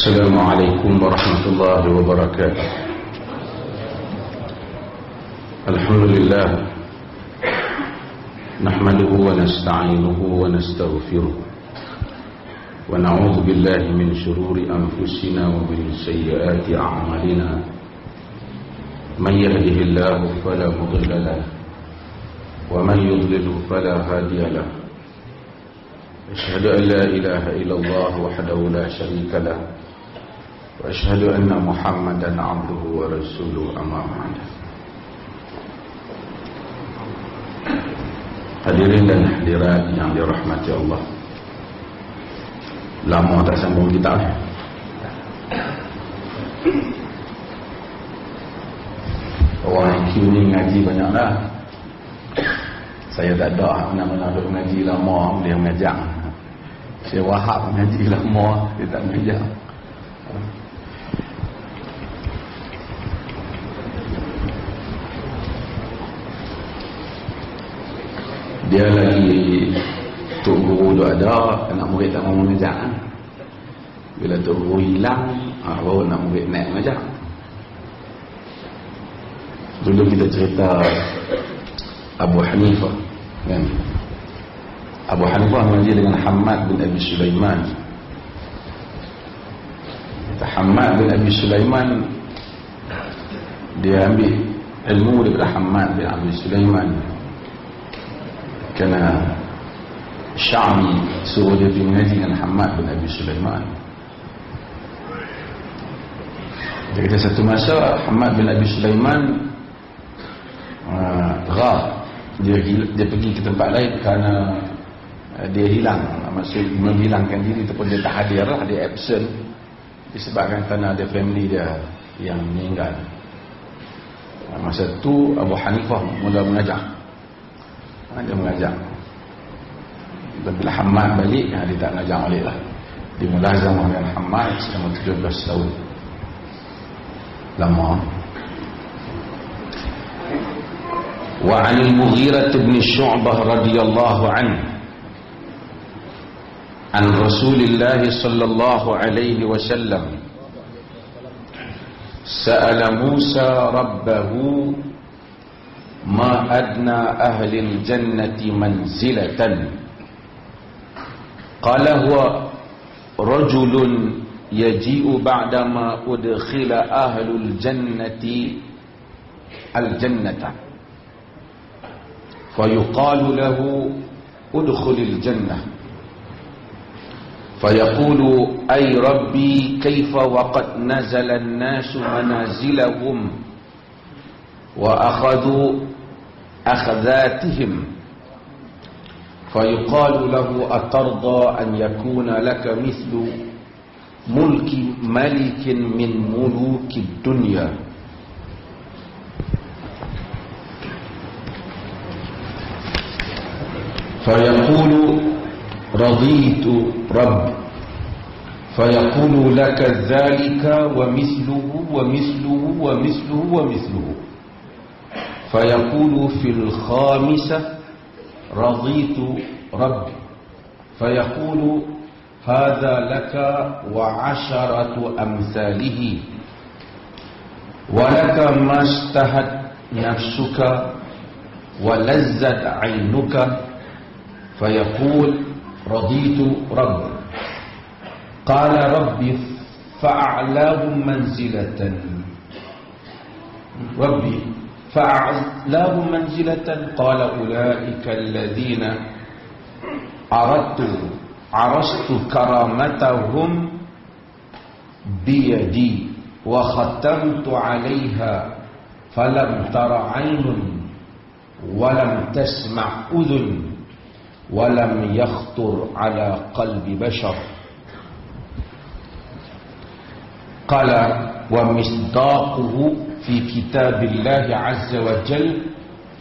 السلام عليكم ورحمة الله وبركاته. الحمد لله نحمده ونستعينه ونستغفره ونعوذ بالله من شرور أنفسنا ومن سيئات أعمالنا. من يهده الله فلا مضل له ومن يضلله فلا هادي له. أشهد أن لا إله إلا الله وحده لا شريك له وأشهد أن محمدا عبده ورسوله. أما بعد. Hadirin dan hadirat yang dirahmati Allah, lama tak sambung kita ni. Orang IQ ni ngaji banyak dah. Saya tak ada mana-mana duk ngaji lama dia mengajar. Saya Wahab ngaji lama dia tak mengajar. Dia lagi tok guru tu ada, anak murid tak mau mengajar. Bila tok guru hilang, baru anak murid naik mengajar. Dulu kita cerita Abu Hanifah kan? Abu Hanifah mengaji dengan Hamad bin Abi Sulaiman. Hamad bin Abi Sulaiman dia ambil ilmu daripada Hamad bin Abi Sulaiman kerana Syami suruh dia pergi mengaji dengan Hamad bin Abi Sulaiman. Jadi satu masa Hamad bin Abi Sulaiman dia pergi ke tempat lain kerana dia hilang, maksud menghilangkan diri ataupun dia tak hadir lah, dia absent disebabkan kerana ada family dia yang meninggal. Masa tu Abu Hanifah mula mengajar. Dia mengajar. Dan bila Hamad balik, dia tak mengajar balik lah. Dia mulazam dengan Hamad selama 17 tahun. Lama. وعن المغيرة بن شعبة رضي الله عنه عن رسول الله صلى الله عليه وسلم سأل موسى ربه ما أدنى أهل الجنة منزلة قال هو رجل يجيء بعدما أدخل أهل الجنة الجنة فيقال له ادخل الجنة فيقول أي ربي كيف وقد نزل الناس منازلهم وأخذوا أخذاتهم فيقال له أترضى أن يكون لك مثل ملك ملك من ملوك الدنيا فيقول رضيت رب فيقول لك ذلك ومثله ومثله ومثله ومثله فيقول في الخامسة رضيت رب فيقول هذا لك وعشرة أمثاله ولك ما اشتهت نفسك ولذت عينك فيقول رضيت رب قال ربي فأعلاهم منزلة ربي فأعلاهم منزلة قال أولئك الذين عرست كرامتهم بيدي وختمت عليها فلم تر عين ولم تسمع أذن ولم يخطر على قلب بشر قال ومصداقه في كتاب الله عز وجل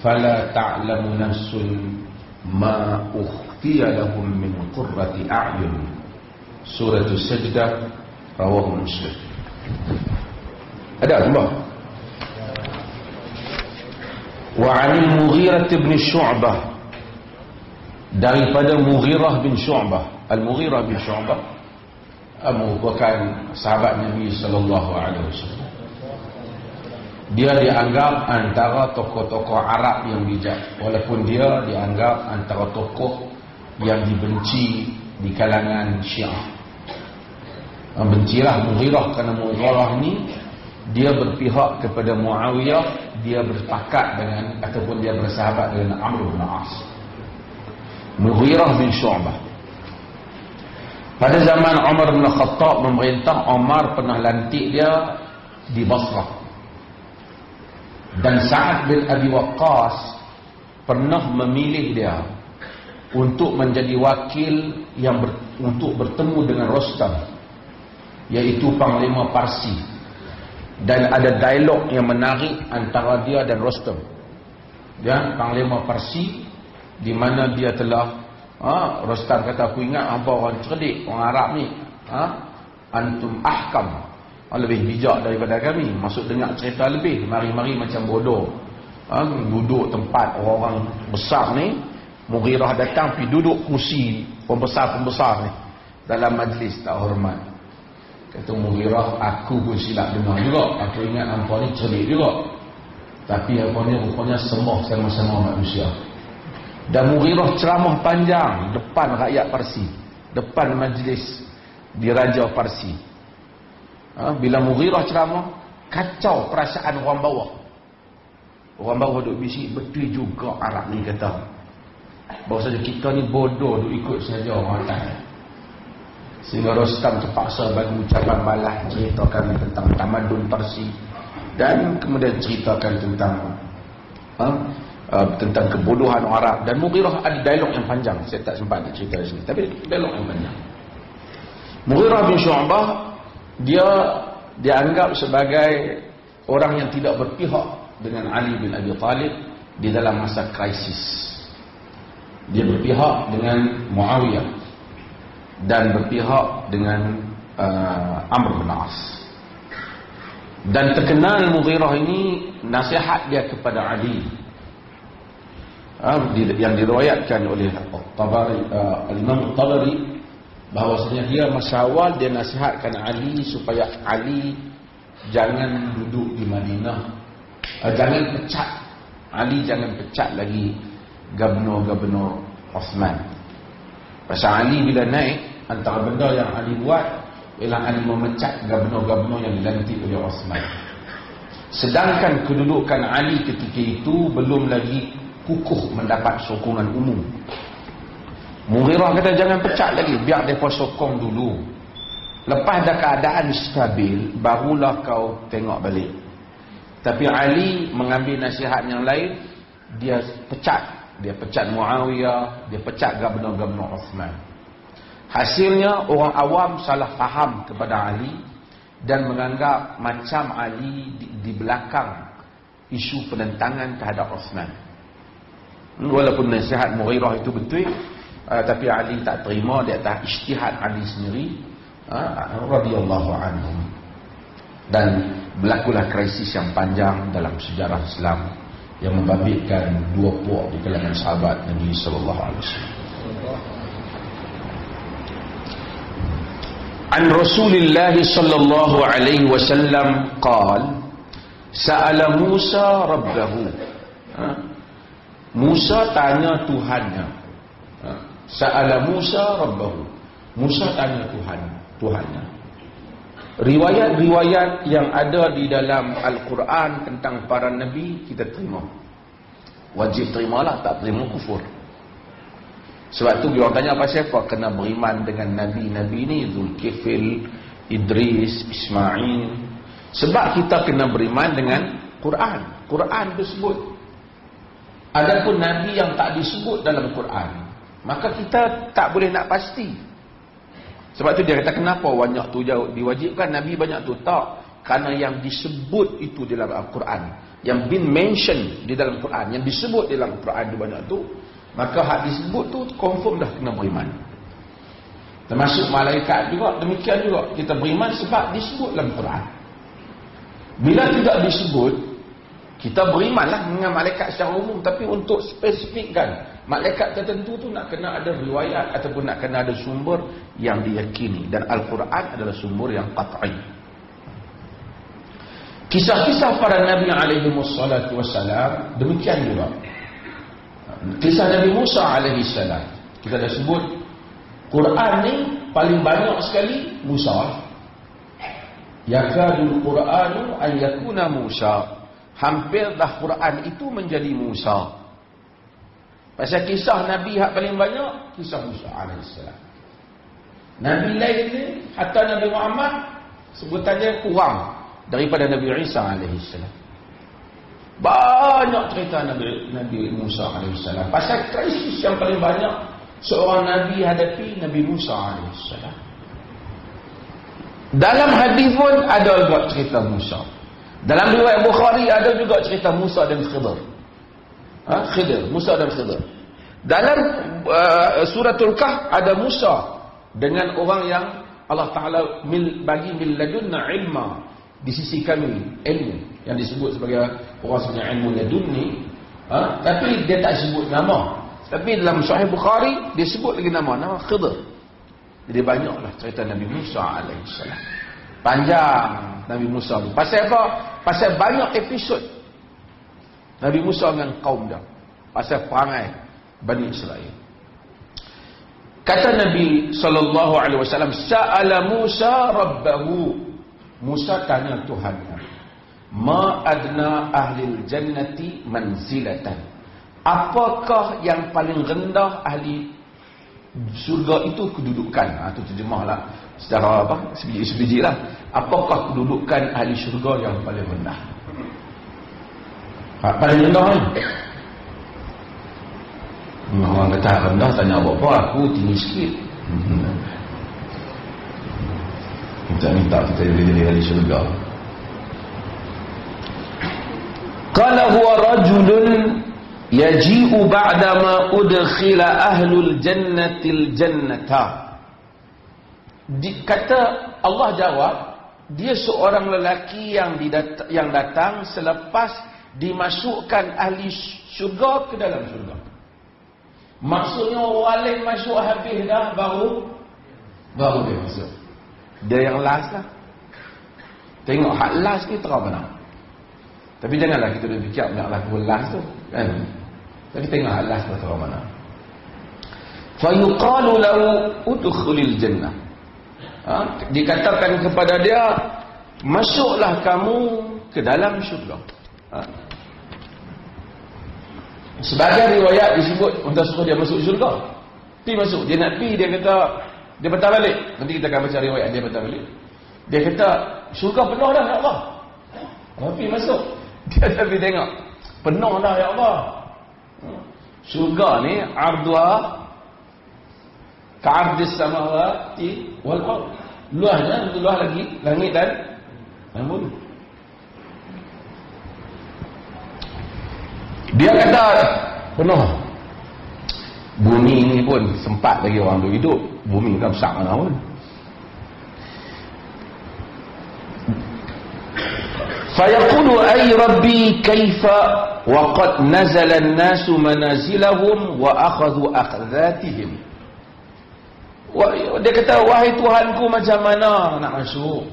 فلا تعلم نفس ما أخفي لهم من قرة أعين سورة السجدة رواه مسلم. Ada tambah. وعن المغيرة بن شعبة daripada Mughirah bin Syu'bah. Al-Mughirah bin Syu'bah merupakan sahabat Nabi sallallahu alaihi wasallam. Dia dianggap antara tokoh-tokoh Arab yang bijak, walaupun dia dianggap antara tokoh yang dibenci di kalangan Syiah. Bencilah Mughirah kerana Mughirah ni dia berpihak kepada Muawiyah, dia berpakat dengan ataupun dia bersahabat dengan Amr bin As. Mughirah bin Syu'bah. Pada zaman Umar bin Khattab memerintah, Umar pernah lantik dia di Basrah. Dan Sa'ad bin Abi Waqqas pernah memilih dia untuk menjadi wakil yang untuk bertemu dengan Rostam, iaitu Panglima Parsi. Dan ada dialog yang menarik antara dia dan Rostam. Ya, Panglima Parsi, di mana dia telah Rostam kata, aku ingat apa orang cerdik, orang Arab ni, antum ahkam, lebih bijak daripada kami. Maksud dengar cerita lebih, mari-mari macam bodoh. Duduk tempat orang-orang besar ni, Mughirah datang pergi duduk kursi pembesar-pembesar ni dalam majlis, tak hormat. Kata Mughirah, aku pun silap dengar juga, aku ingat hampa ni cerdik juga, tapi hampa ni rupanya semua sama-sama manusia. Dan Mughirah ceramah panjang depan rakyat Parsi, depan majlis di Raja Parsi. Bila Mughirah ceramah, kacau perasaan orang bawah. Orang bawah duk bisik, betul juga Arab ni kata, bahawa saja kita ni bodoh duk ikut saja orang atas. Sehingga Rostam terpaksa bagi ucapan balas, ceritakan tentang tamadun Parsi, dan kemudian ceritakan tentang kebodohan orang Arab. Dan Mughirah ada dialog yang panjang, saya tak sempat nak cerita di sini, tapi dialog yang panjang. Mughirah bin Syu'bah, dia dianggap sebagai orang yang tidak berpihak dengan Ali bin Abi Talib di dalam masa krisis. Dia berpihak dengan Muawiyah dan berpihak dengan Amr bin As. Dan terkenal Mughirah ini nasihat dia kepada Ali, yang diriwayatkan oleh Imam Tabari, bahawasanya dia masa awal dia nasihatkan Ali supaya Ali jangan duduk di Madinah, jangan pecat Ali, jangan pecat lagi Gubernur Osman. Pasal Ali bila naik, antara benda yang Ali buat ialah Ali memecat gubernur-gubernur yang dilantik oleh Osman. Sedangkan kedudukan Ali ketika itu belum lagi kukuh mendapat sokongan umum. Mughirah kata jangan pecat lagi, biar mereka sokong dulu. Lepas dah keadaan stabil, barulah kau tengok balik. Tapi Ali mengambil nasihat yang lain, dia pecat. Dia pecat Muawiyah, dia pecat gubernur-gubernur Osman. Hasilnya orang awam salah faham kepada Ali dan menganggap macam Ali di belakang isu penentangan terhadap Osman. Walaupun nasihat Mughirah itu betul, tapi Ali tak terima di atas ijtihad Ali sendiri, radhiyallahu anhum. Dan berlakulah krisis yang panjang dalam sejarah Islam yang membabitkan dua puak di kalangan sahabat Nabi sallallahu alaihi wasallam. An Rasulillah sallallahu alaihi wasallam qala sa'ala Musa rabbahu. Musa tanya Tuhannya. Sa'ala Musa rabbahu. Musa tanya Tuhannya. Riwayat-riwayat yang ada di dalam Al-Quran tentang para Nabi kita terima. Wajib terimalah, tak terima kufur. Sebab tu dia orang tanya apa siapa kena beriman dengan Nabi-Nabi ni, Zulkifil, Idris, Ismail. Sebab kita kena beriman dengan Quran. Quran disebut. Adapun Nabi yang tak disebut dalam Quran, maka kita tak boleh nak pasti. Sebab tu dia kata kenapa banyak tu diwajibkan Nabi banyak tu? Tak, kerana yang disebut itu di dalam Al-Quran, yang been mentioned di dalam Quran, yang disebut di dalam Quran itu banyak tu, maka hak disebut tu confirm dah kena beriman. Termasuk malaikat juga demikian juga, kita beriman sebab disebut dalam Quran. Bila tidak disebut, Kita berimanlah dengan malaikat secara umum, tapi untuk spesifikkan malaikat tertentu tu nak kena ada riwayat ataupun nak kena ada sumber yang diyakini, dan Al-Quran adalah sumber yang qat'i. Kisah-kisah para Nabi alaihi wassalatu wassalam demikian juga. Kisah Nabi Musa alaihi salam, kita dah sebut Quran ni paling banyak sekali Musa. Yakadul Quranu an yakuna Musa. Hampir dah Quran itu menjadi Musa. Pasal kisah Nabi yang paling banyak, kisah Musa AS. Nabi lain ni, hatta Nabi Muhammad, sebutannya kurang daripada Nabi Isa AS. Banyak cerita Nabi Musa AS. Pasal krisis yang paling banyak seorang Nabi hadapi, Nabi Musa AS. Dalam hadis pun ada juga cerita Musa. Dalam riwayat Bukhari ada juga cerita Musa dan Khidir. Musa dan Khidir. Dalam suratul Kahf ada Musa dengan orang yang Allah Ta'ala bagi min ladunna ilma, di sisi kami ilmu, yang disebut sebagai orang sebenarnya ilmu ladunni, tapi dia tak sebut nama. Tapi dalam Sahih Bukhari dia sebut lagi nama Khidir. Jadi banyaklah cerita Nabi Musa alaihissalam. Panjang Nabi Musa tu. Pasal apa? Pasal banyak episod Nabi Musa dengan kaum dia. Pasal perangai Bani Israel. Kata Nabi SAW, Sa'ala Musa Rabbahu. Musa tanya Tuhannya, Ma adna ahlil jannati manzilatan. Apakah yang paling rendah ahli surga itu kedudukan? Itu terjemahlah secara sebiji-sebiji lah. Apakah kedudukan ahli syurga yang paling rendah? Paling rendah ni. Orang kata rendah, tanya apa-apa, aku tinggi sikit. Minta kita jadi ahli syurga. Qala huwa rajulun yaji'u ba'dama udkhila ahlul jannatil jannata. Kata Allah jawab, dia seorang lelaki yang datang selepas dimasukkan ahli syurga ke dalam syurga. Maksudnya orang lain masuk habis dah, baru dia masuk. Dia yang last lah. Tengok hak last ni terang benar. Tapi janganlah kita fikir nak laku last tu, kan? Tapi tengok hak last tu terang benar. Fa yuqalu lahu udkhulil jannah. Dikatakan kepada dia, masuklah kamu ke dalam syurga. Sebagai riwayat disebut untuk suruh dia masuk syurga. Pergi masuk, dia nak pergi, dia kata, dia patah balik. Nanti kita akan baca riwayat dia patah balik. Dia kata, syurga penuh dah ya Allah. Pergi masuk. Dia tapi tengok, penuh dah ya Allah. Syurga ni arduha ka'ardis samawati wal ard. Luasnya luas lagi langit dan bumi. Dia kata penuh. Bumi ni pun sempat lagi orang tu hidup. Bumi kan besar mana pun. Fayaqulu ay rabbi kaifa wa qad nazala an-nasu manazilahum wa akhadhu akhdhatihim. Dia kata, wahai Tuhanku, macam mana nak masuk?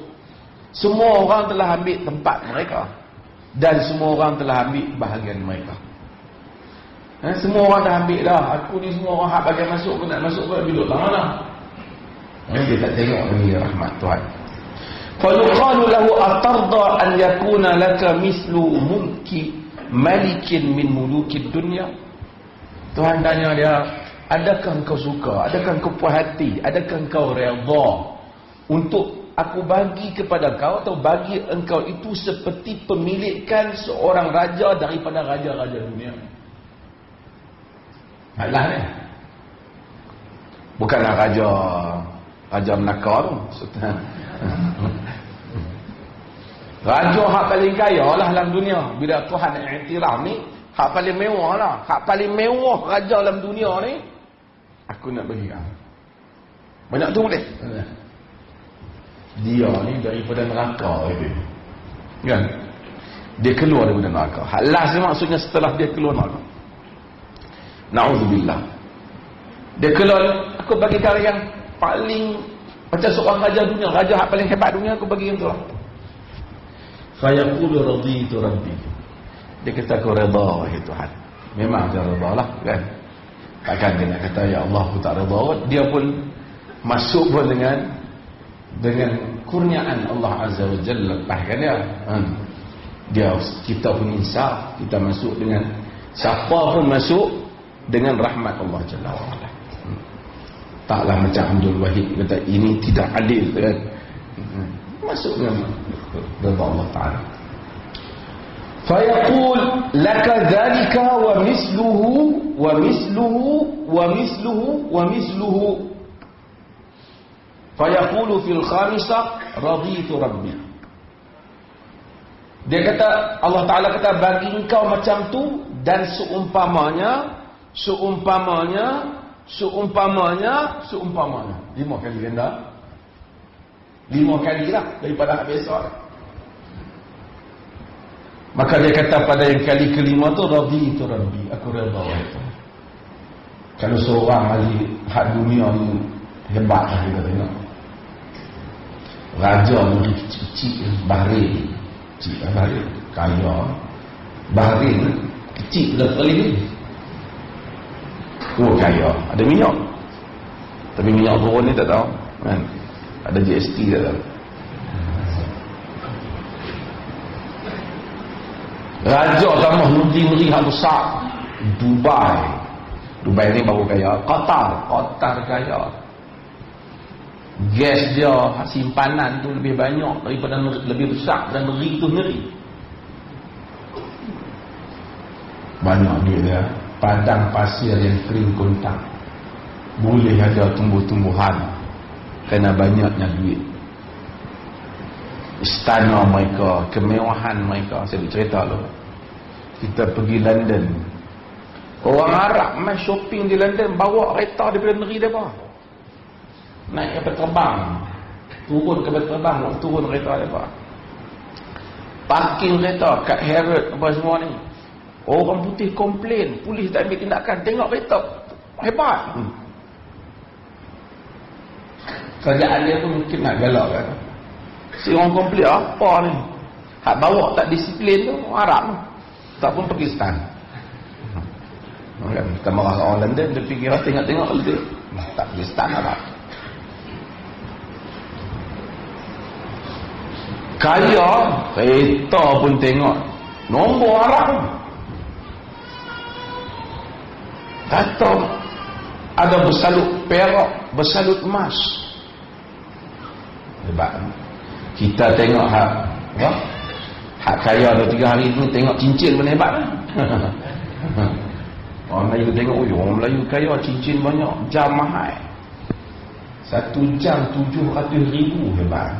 Semua orang telah ambil tempat mereka, dan semua orang telah ambil bahagian mereka. Semua orang dah ambil dah. Aku ni semua orang hak bagian masuk pun nak masuk pun duduk lama lah. Dia tak tengok lagi rahmat Tuhan. Faluqalu lahu atarda an yakuna laka mislu mulki malikin min mulukid dunya. Tuhan tanya dia, adakah engkau suka, adakah engkau puas hati, adakah engkau redha untuk aku bagi kepada kau, atau bagi engkau itu seperti pemilikan seorang raja daripada raja-raja dunia. Allah ni bukanlah Raja Melaka tu. Raja hak paling kaya lah dalam dunia. Bila Tuhan nak iktiraf ni, hak paling mewah lah. Hak paling mewah raja dalam dunia ni, aku nak bagi kau. Banyak tu boleh. Dia ni daripada neraka itu, kan? dia keluar daripada neraka. Hak last ni maksudnya setelah dia keluar neraka. Na'udzubillah. Dia keluar, aku bagi kau yang paling macam seorang raja dunia, raja hak paling hebat dunia, aku bagi yang tu lah. Fa yaqulu raditu rabbi. Dia kata aku redha wahai Tuhan. Memang dia redha lah kan. Takkan dia nak kata ya Allah aku tak redha. Dia pun masuk pun dengan kurniaan Allah Azza wa Jalla, lepaskan dia. Kita pun insaf, kita masuk dengan siapa pun masuk dengan rahmat Allah Jalla wa Ala. Taklah macam Abdul Wahid kata ini tidak adil kan. Masuk dengan redha Allah Taala. Fayaqul laka dhalika wa misluhu wa misluhu wa misluhu wa misluhu. Fayaqulu fil khamisah raditu rabbi. Dia kata, Allah Ta'ala kata bagi engkau macam tu dan seumpamanya 5 kali ganda. 5 kali lah daripada hak biasa lah. Maka dia kata pada yang kali kelima tu raditu rabbi, aku redha itu. Kalau seorang ahli hak dunia ni hebat lah kita tengok. Raja negeri kecil-kecil, Bahrain, kecil Bahrain, kaya, Bahrain kecil dah kali ni. Oh kaya, ada minyak. Tapi minyak turun ni tak tahu kan. Ada GST tak tahu. Raja tambah negeri yang besar, Dubai ni baru kaya. Qatar kaya. Gas dia simpanan tu lebih banyak daripada lebih besar dan negeri tu sendiri. Banyak duit dia. Padang pasir yang kering kontang, boleh ada tumbuh-tumbuhan kerana banyaknya duit. Istana mereka, kemewahan mereka. Saya bercerita loh, kita pergi London, orang Arab main shopping di London, bawa kereta daripada negeri mereka, naik kapal terbang, turun kapal terbang, turun kereta mereka, parking kereta kat Harrods apa semua ni. Orang putih komplain, polis tak ambil tindakan. Tengok kereta hebat. Kerajaan dia tu mungkin nak galak kan. Si orang komplain apa ni, hak bawa tak disiplin tu Arab tak pun Pakistan. Kita marah orang London, dia fikir tengok lebih tak Pakistan Arab. Kaya kereta pun tengok nombor Arab. Kata ada bersalut perak, bersalut emas. Hebat. Kita tengok hak kaya dah 3 hari ni, tengok cincin pun hebat. Orang Melayu tengok, orang Melayu kaya, cincin banyak, jam mahal. 1 jam 700,000, hebat.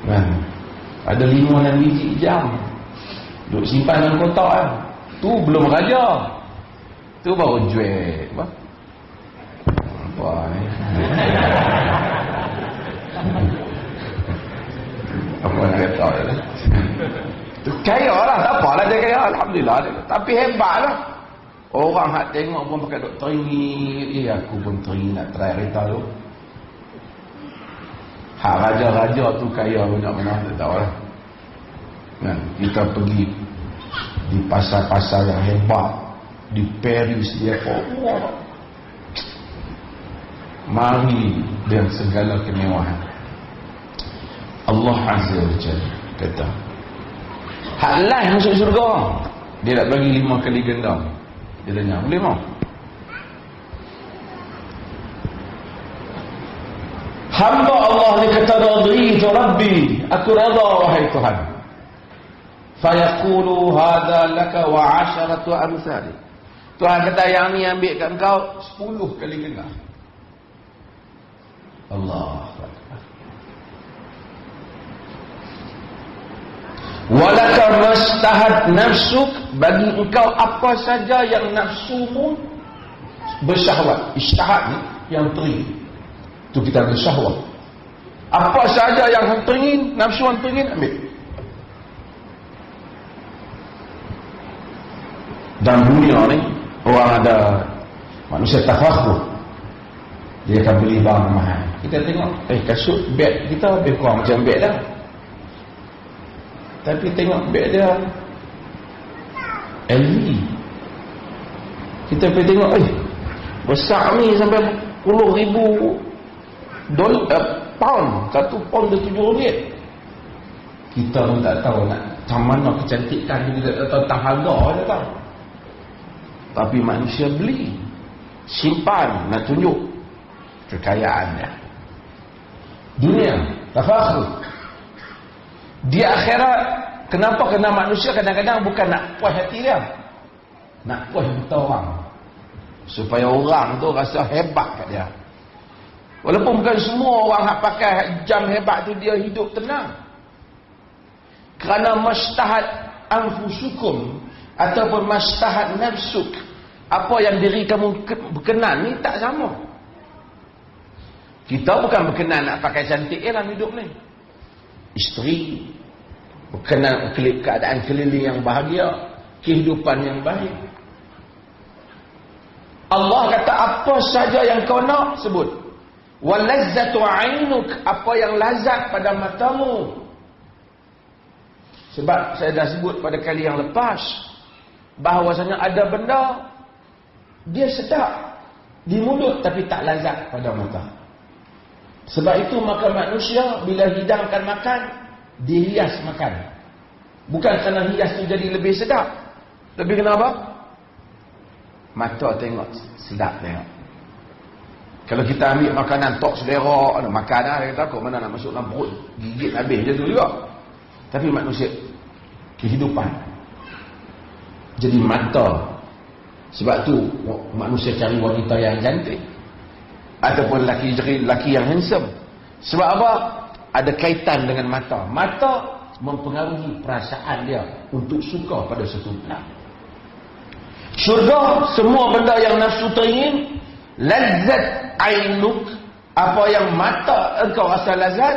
Kan? Ada 5-6 biji jam. Duk simpan dalam kotak kan. Tu belum raja. Tu baru jual apa ni? Apa nak kata dia? Tu kaya lah, tak apalah dia kaya, alhamdulillah. Tapi hebat lah. Orang hak tengok pun pakai duk teringin. Aku pun teringin nak try kereta tu. Hak raja-raja tu kaya banyak mana, tak tahu lah. Kan? Kita pergi di pasar-pasar yang hebat, di Paris dia mari dengan segala kemewahan. Allah Azza wa Jalla kata hak lain masuk syurga, dia nak bagi 5 kali ganda. Dia tanya boleh mau? Hamba Allah ni kata raditu rabbi, aku redha wahai Tuhan. Fayaqulu hadha laka wa 'asharatu amsali. Tuhan kata yang ni ambil kat engkau 10 kali ganda. Allah Akbar. Walaka mastahad nafsuk, bagi engkau apa saja yang nafsumu bersyahwat. Isytahad ni yang teringin. Tu kita bersyahwat. Apa saja yang teringin, nafsu yang teringin ambil. Dalam dunia ni orang ada manusia tafakhur, dia akan beli barang mahal. Kita tengok kasut beg kita lebih kurang macam beg dah, tapi tengok beg dia LV, kita pergi tengok besar ni sampai $10,000 pound, satu pound dia RM7. Kita pun tak tahu nak macam mana kecantikan dia, tak tahu tentang harga dia tahu. Tapi manusia beli, simpan, nak tunjuk kekayaan dia. Dunia tafakhur. Di akhirat, kenapa? Kerana manusia kadang-kadang bukan nak puas hati dia, nak puas mata orang, supaya orang tu rasa hebat kat dia. Walaupun bukan semua orang yang pakai jam hebat tu dia hidup tenang. Kerana mastahat anfusukum ataupun mastahat nafsuk, apa yang diri kamu berkenan ni tak sama. Kita bukan berkenan nak pakai cantik dalam hidup ni. Isteri berkenan keadaan keliling yang bahagia, kehidupan yang baik. Allah kata apa saja yang kau nak sebut. Walazzatu ainuk, apa yang lazat pada matamu. Sebab saya dah sebut pada kali yang lepas, bahawasanya ada benda dia sedap di mulut tapi tak lazat pada mata. Sebab itu maka manusia bila hidangkan makan, dihias makan. Bukan kerana hias tu jadi lebih sedap, lebih kenapa? Mata tengok sedap tengok. Kalau kita ambil makanan tok selera, makan lah, kita takut mana nak masuk dalam perut, gigit habis je tu juga. Tapi manusia, kehidupan jadi mata. Sebab tu manusia cari wanita yang cantik ataupun laki yang handsome. Sebab apa? Ada kaitan dengan mata. Mata mempengaruhi perasaan dia untuk suka pada satu benda. Syurga, semua benda yang nafsu teringin, lazzat ainuk, apa yang mata engkau rasa lazat,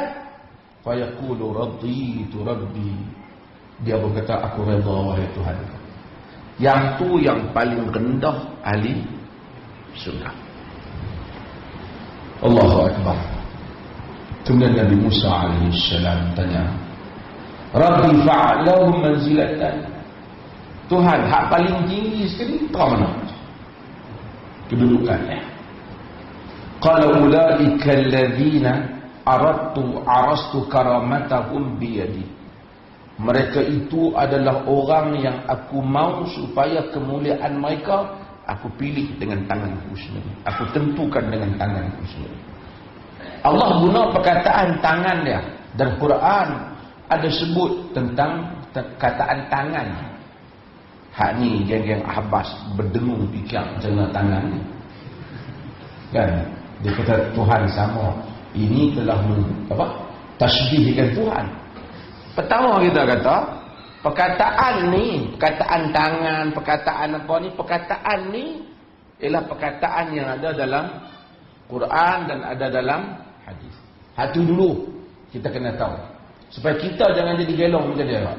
fa yaqulu raditu rabbi, dia berkata aku redha wahai Tuhan. Yang tu yang paling rendah ahli surga. Allahu Akbar. Kemudian Nabi Musa alaihissalam tanya, Rabbi fa'alahum manzilatan, Tuhan hak paling tinggi sekali tahu mana kedudukannya. Qala ulaika alladhina arastu karamatahum biyadi, mereka itu adalah orang yang aku mau supaya kemuliaan mereka aku pilih dengan tanganku sendiri, aku tentukan dengan tanganku sendiri. Allah guna perkataan tangan dia, dan Quran ada sebut tentang kataan tangan. Hak ni geng-geng Ahbas berdengung fikir macam tangan ni. Kan? Dia kata Tuhan sama. Ini telah tasbihkan Tuhan. Pertama kita kata, perkataan ni, perkataan tangan, perkataan apa ni, perkataan ni ialah perkataan yang ada dalam Quran dan ada dalam hadis. Hati dulu kita kena tahu, supaya kita jangan jadi gelong macam dia.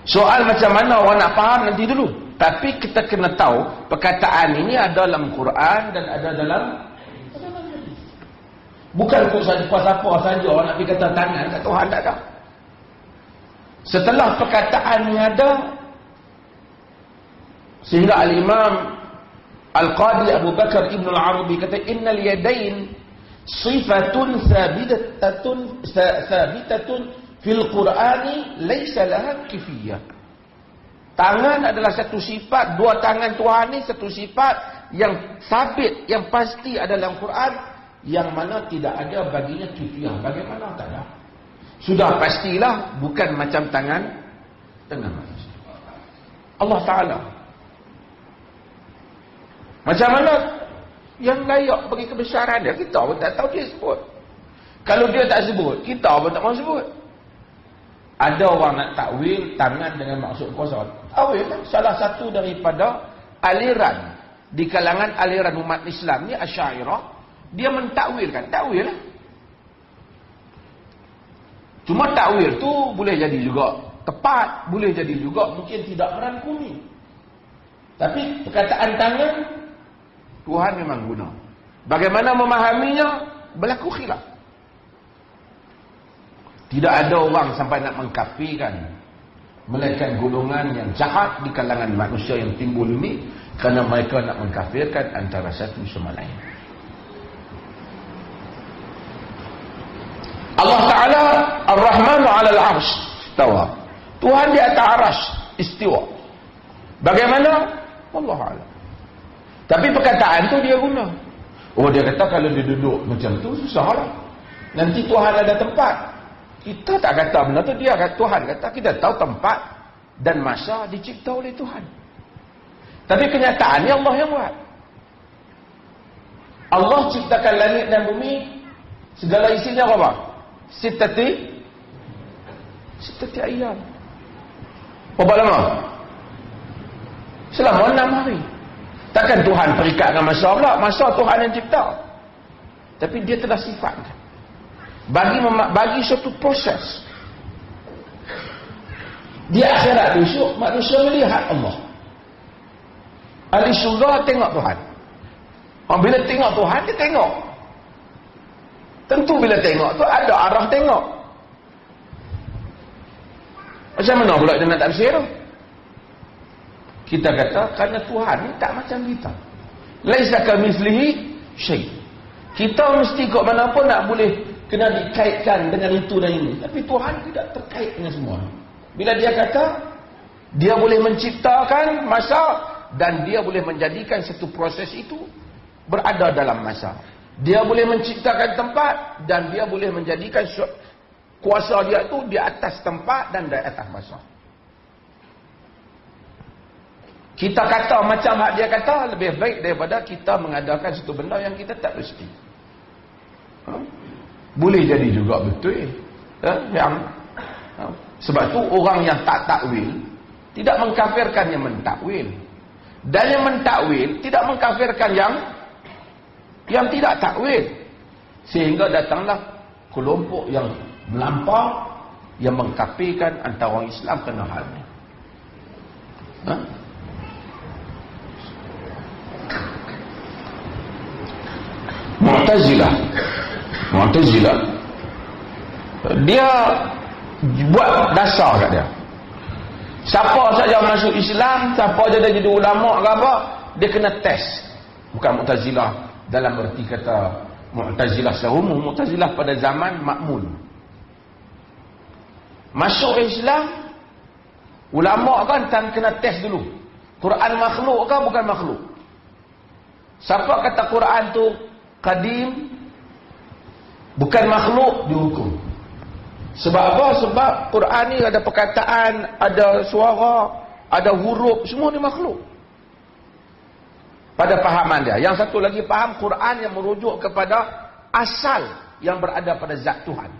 Soal macam mana orang nak faham nanti dulu. Tapi kita kena tahu perkataan ini ada dalam Quran dan ada dalam hadis. Bukan untuk siapa-siapa saja orang nak pergi kata tangan kat Tuhan, tak ada. Setelah perkataan ini ada, sehingga Al-Imam Al-Qadi Abu Bakar Ibn Al-Arabi kata innal yadain sifatun sabitatun fil Qur'ani laysa laha kifiyah. Tangan adalah satu sifat, dua tangan Tuhan ni satu sifat yang sabit, yang pasti ada dalam Quran, yang mana tidak ada baginya kifiyah. Bagaimana tak ada? Sudah pastilah bukan macam tangan manusia. Allah Ta'ala macam mana yang layak bagi kebesaran dia, kita pun tak tahu dia sebut. Kalau dia tak sebut, kita pun tak mahu sebut. Ada orang nak takwil tangan dengan maksud kuasa. Takwil salah satu daripada aliran di kalangan aliran umat Islam ni, Asy'ariyah, dia mentakwilkan. Takwil lah. Cuma takwil tu boleh jadi juga tepat, boleh jadi juga mungkin tidak merangkumi. Tapi perkataan tangan Tuhan memang guna. Bagaimana memahaminya berlaku khilaf. Tidak ada orang sampai nak mengkafirkan, melainkan golongan yang jahat di kalangan manusia yang timbul ini kerana mereka nak mengkafirkan antara satu sama lain. Allah Ta'ala Ar-Rahmanu 'alal 'arsy istawa. Tuhan di atas arasy istiwa. Bagaimana? Wallahu a'lam. Tapi perkataan tu dia guna. Oh, dia kata kalau dia duduk macam tu susahlah. Nanti Tuhan ada tempat. Kita tak kata benda tu, dia kata, Tuhan kata kita tahu tempat dan masa dicipta oleh Tuhan. Tapi kenyataannya Allah yang buat. Allah ciptakan langit dan bumi, segala isinya apa? Sittati ayyam. Berapa lama? Selama 6 hari. Takkan Tuhan perikat dengan masa pula? Masa Tuhan yang cipta. Tapi dia telah sifatkan. Bagi suatu proses. Di akhirat besok, manusia melihat Allah. Ahli syurga tengok Tuhan. Bila tengok Tuhan, dia tengok. Tentu bila tengok tu ada arah tengok. Macam mana pula dia nak tafsir tu? Kita kata kerana Tuhan ni tak macam kita. Laisa kamitslihi syai'. Kita mesti kok mana pun nak boleh kena dikaitkan dengan itu dan ini. Tapi Tuhan tidak terkait dengan semua. Bila dia kata dia boleh menciptakan masa dan dia boleh menjadikan satu proses itu berada dalam masa. Dia boleh menciptakan tempat dan dia boleh menjadikan kuasa dia tu di atas tempat dan di atas masa. Kita kata macam hak dia kata lebih baik daripada kita mengadakan satu benda yang kita tak mesti. Boleh jadi juga betul. Sebab tu orang yang tak takwil tidak mengkafirkan yang mentakwil. Dan yang mentakwil tidak mengkafirkan yang tidak takwil. Sehingga datanglah kelompok yang melampau yang mengkafirkan antara orang Islam kena hal ni. Mu'tazilah dia buat dasar kat dia. Siapa saja masuk Islam, siapa saja jadi ulama ke apa, dia kena test. Bukan Mu'tazilah dalam erti kata Mu'tazilah secara umum, Mu'tazilah pada zaman Ma'mun. Masuk Islam, ulama kan kena test dulu. Quran makhluk ke bukan makhluk? Siapa kata Quran tu qadim, bukan makhluk, dihukum. Sebab apa? Sebab Quran ni ada perkataan, ada suara, ada huruf, semua ni makhluk. Pada fahaman dia. Yang satu lagi faham Quran yang merujuk kepada asal yang berada pada zat Tuhan.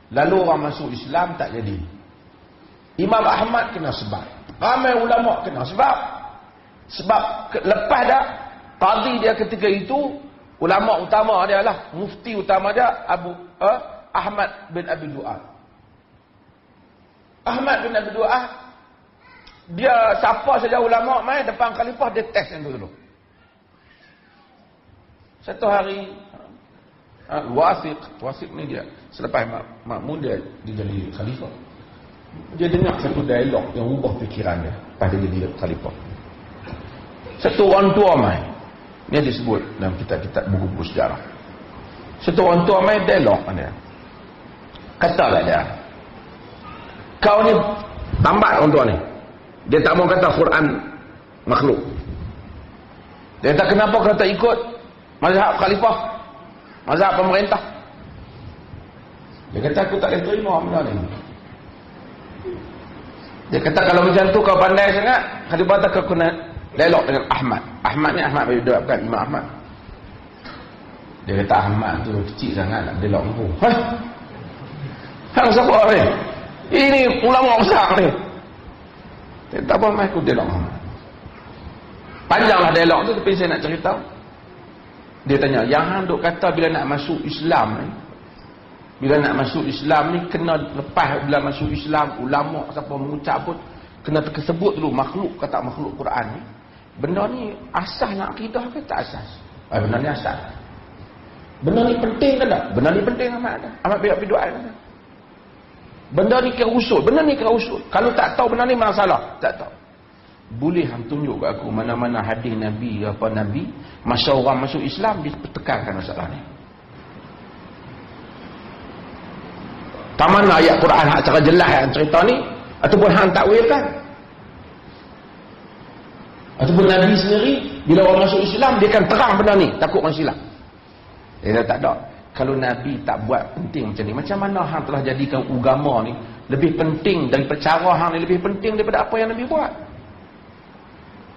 Lalu orang masuk Islam tak jadi. Imam Ahmad kena sebab. Ramai ulama kena sebab. Sebab lepas dah qadhi dia ketika itu, ulama utama dia lah, mufti utama dia Ahmad bin Abi Du'ad. Ahmad bin Abi Du'ad, dia siapa saja ulama mai depan khalifah, dia test yang dulu. Satu hari Wasiq ni dia selepas Makmun dia jadi khalifah. Dia dengar satu dialog yang ubah fikiran dia pada jadi khalifah. Satu orang tua mai, ni disebut dalam kitab-kitab buku-buku sejarah. Satu orang tua mai dialog dia. Katalah dia, kau ni tambat orang tua ni. Dia tak mau kata Quran makhluk. Dia kata kenapa kau tak ikut mazhab khalifah, mazhab pemerintah? Dia kata aku tak boleh terima benda ni. Dia kata kalau macam tu kau pandai sangat, khalifah tak kau kena dialog dengan Ahmad. Ahmad ni Ahmad bin Abdul bukan Imam Ahmad. Dia kata Ahmad tu kecil sangat nak dialog aku. Hang siapa ni? Ini ulama besar ni. Dia tak apa mai aku dialog Ahmad. Panjanglah dialog tu, tapi saya nak cerita. Dia tanya, yang hang duk kata bila nak masuk Islam ni, Bila nak masuk Islam ni, kena lepas bila masuk Islam, ulama siapa mengucap pun kena tersebut dulu makhluk kata makhluk Quran ni. Benda ni asas nak akidah ke tak asas? Benda ni asas. Benda ni penting ke tak? Benda ni penting amat dah. Amat bidak-biduan dah. Benda ni kira usul. Benda ni kira usul. Kalau tak tahu benda ni masalah. Tak tahu. Boleh hang tunjuk kat aku mana-mana hadis Nabi apa Nabi masa orang masuk Islam dia tekankan masalah ni. Tak mana ayat Quran hak cara jelas yang cerita ni ataupun hang takwilkan. Ataupun Nabi sendiri bila orang masuk Islam dia akan terang benda ni, takut orang silap. Dia tak ada. Kalau Nabi tak buat penting macam ni, macam mana hang telah jadikan agama ni lebih penting dan cara hang ni lebih penting daripada apa yang Nabi buat?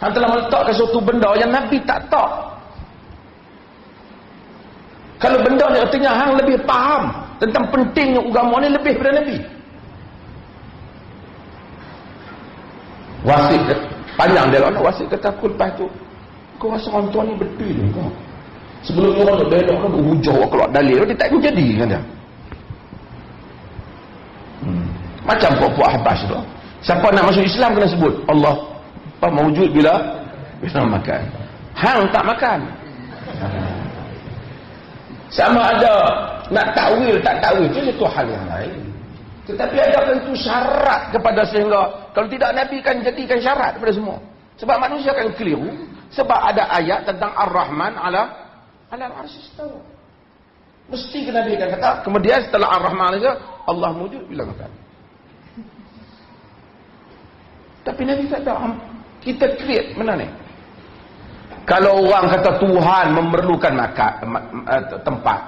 Hang telah meletakkan suatu benda yang Nabi tak tahu. Kalau benda ni artinya hang lebih faham tentang pentingnya agama ni lebih daripada Nabi. Wasit panjang dia nak wasit kata aku lepas tu kau rasa orang tua ni betul ni kau. Sebelum orang nak belok kan hujah keluar dalil dia tak jadi kan dia. Macam puak-puak Habas tu. Siapa nak masuk Islam kena sebut Allah apa mewujud bila makan. Hang tak makan. Sama ada nak takwil tak takwil itu satu hal yang lain. Tetapi adakah itu syarat kepada sehingga kalau tidak Nabi kan jadikan syarat kepada semua. Sebab manusia akan keliru sebab ada ayat tentang Ar-Rahman ala al-arsy istawa. Mesti kena Nabi akan kata kemudian setelah Ar-Rahman itu Allah wujud bila makan. Tapi Nabi tak ada. Kita create mana ni? Kalau orang kata Tuhan memerlukan tempat,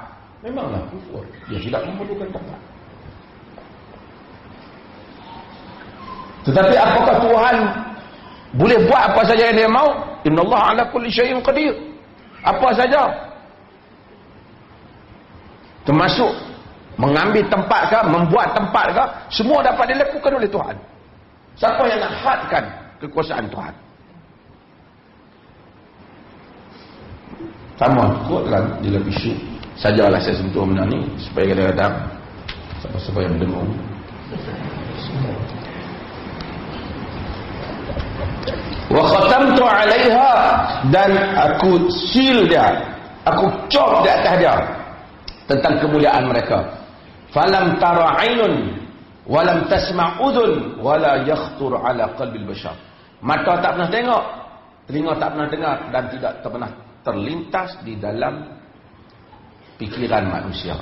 memanglah kufur. Dia tidak memerlukan tempat. Tetapi apakah Tuhan boleh buat apa saja yang dia mau? Innallaha ala kulli syai'in qadir. Apa saja. Termasuk mengambil tempat ke, membuat tempat ke, semua dapat dilakukan oleh Tuhan. Siapa yang nak hadkan kekuasaan Tuhan? Sama kot kan dalam isu sajalah saya sentuh benda ni supaya kadang-kadang siapa-siapa yang dengar wa khatamtu 'alaiha dan aku seal dia, aku cop di atas dia tentang kemuliaan mereka. Falam tara 'ainun walam tasma' udhun wala yakhtur 'ala qalbil bashar. Mata tak pernah tengok, telinga tak pernah dengar dan tidak pernah terlintas di dalam pikiran manusia.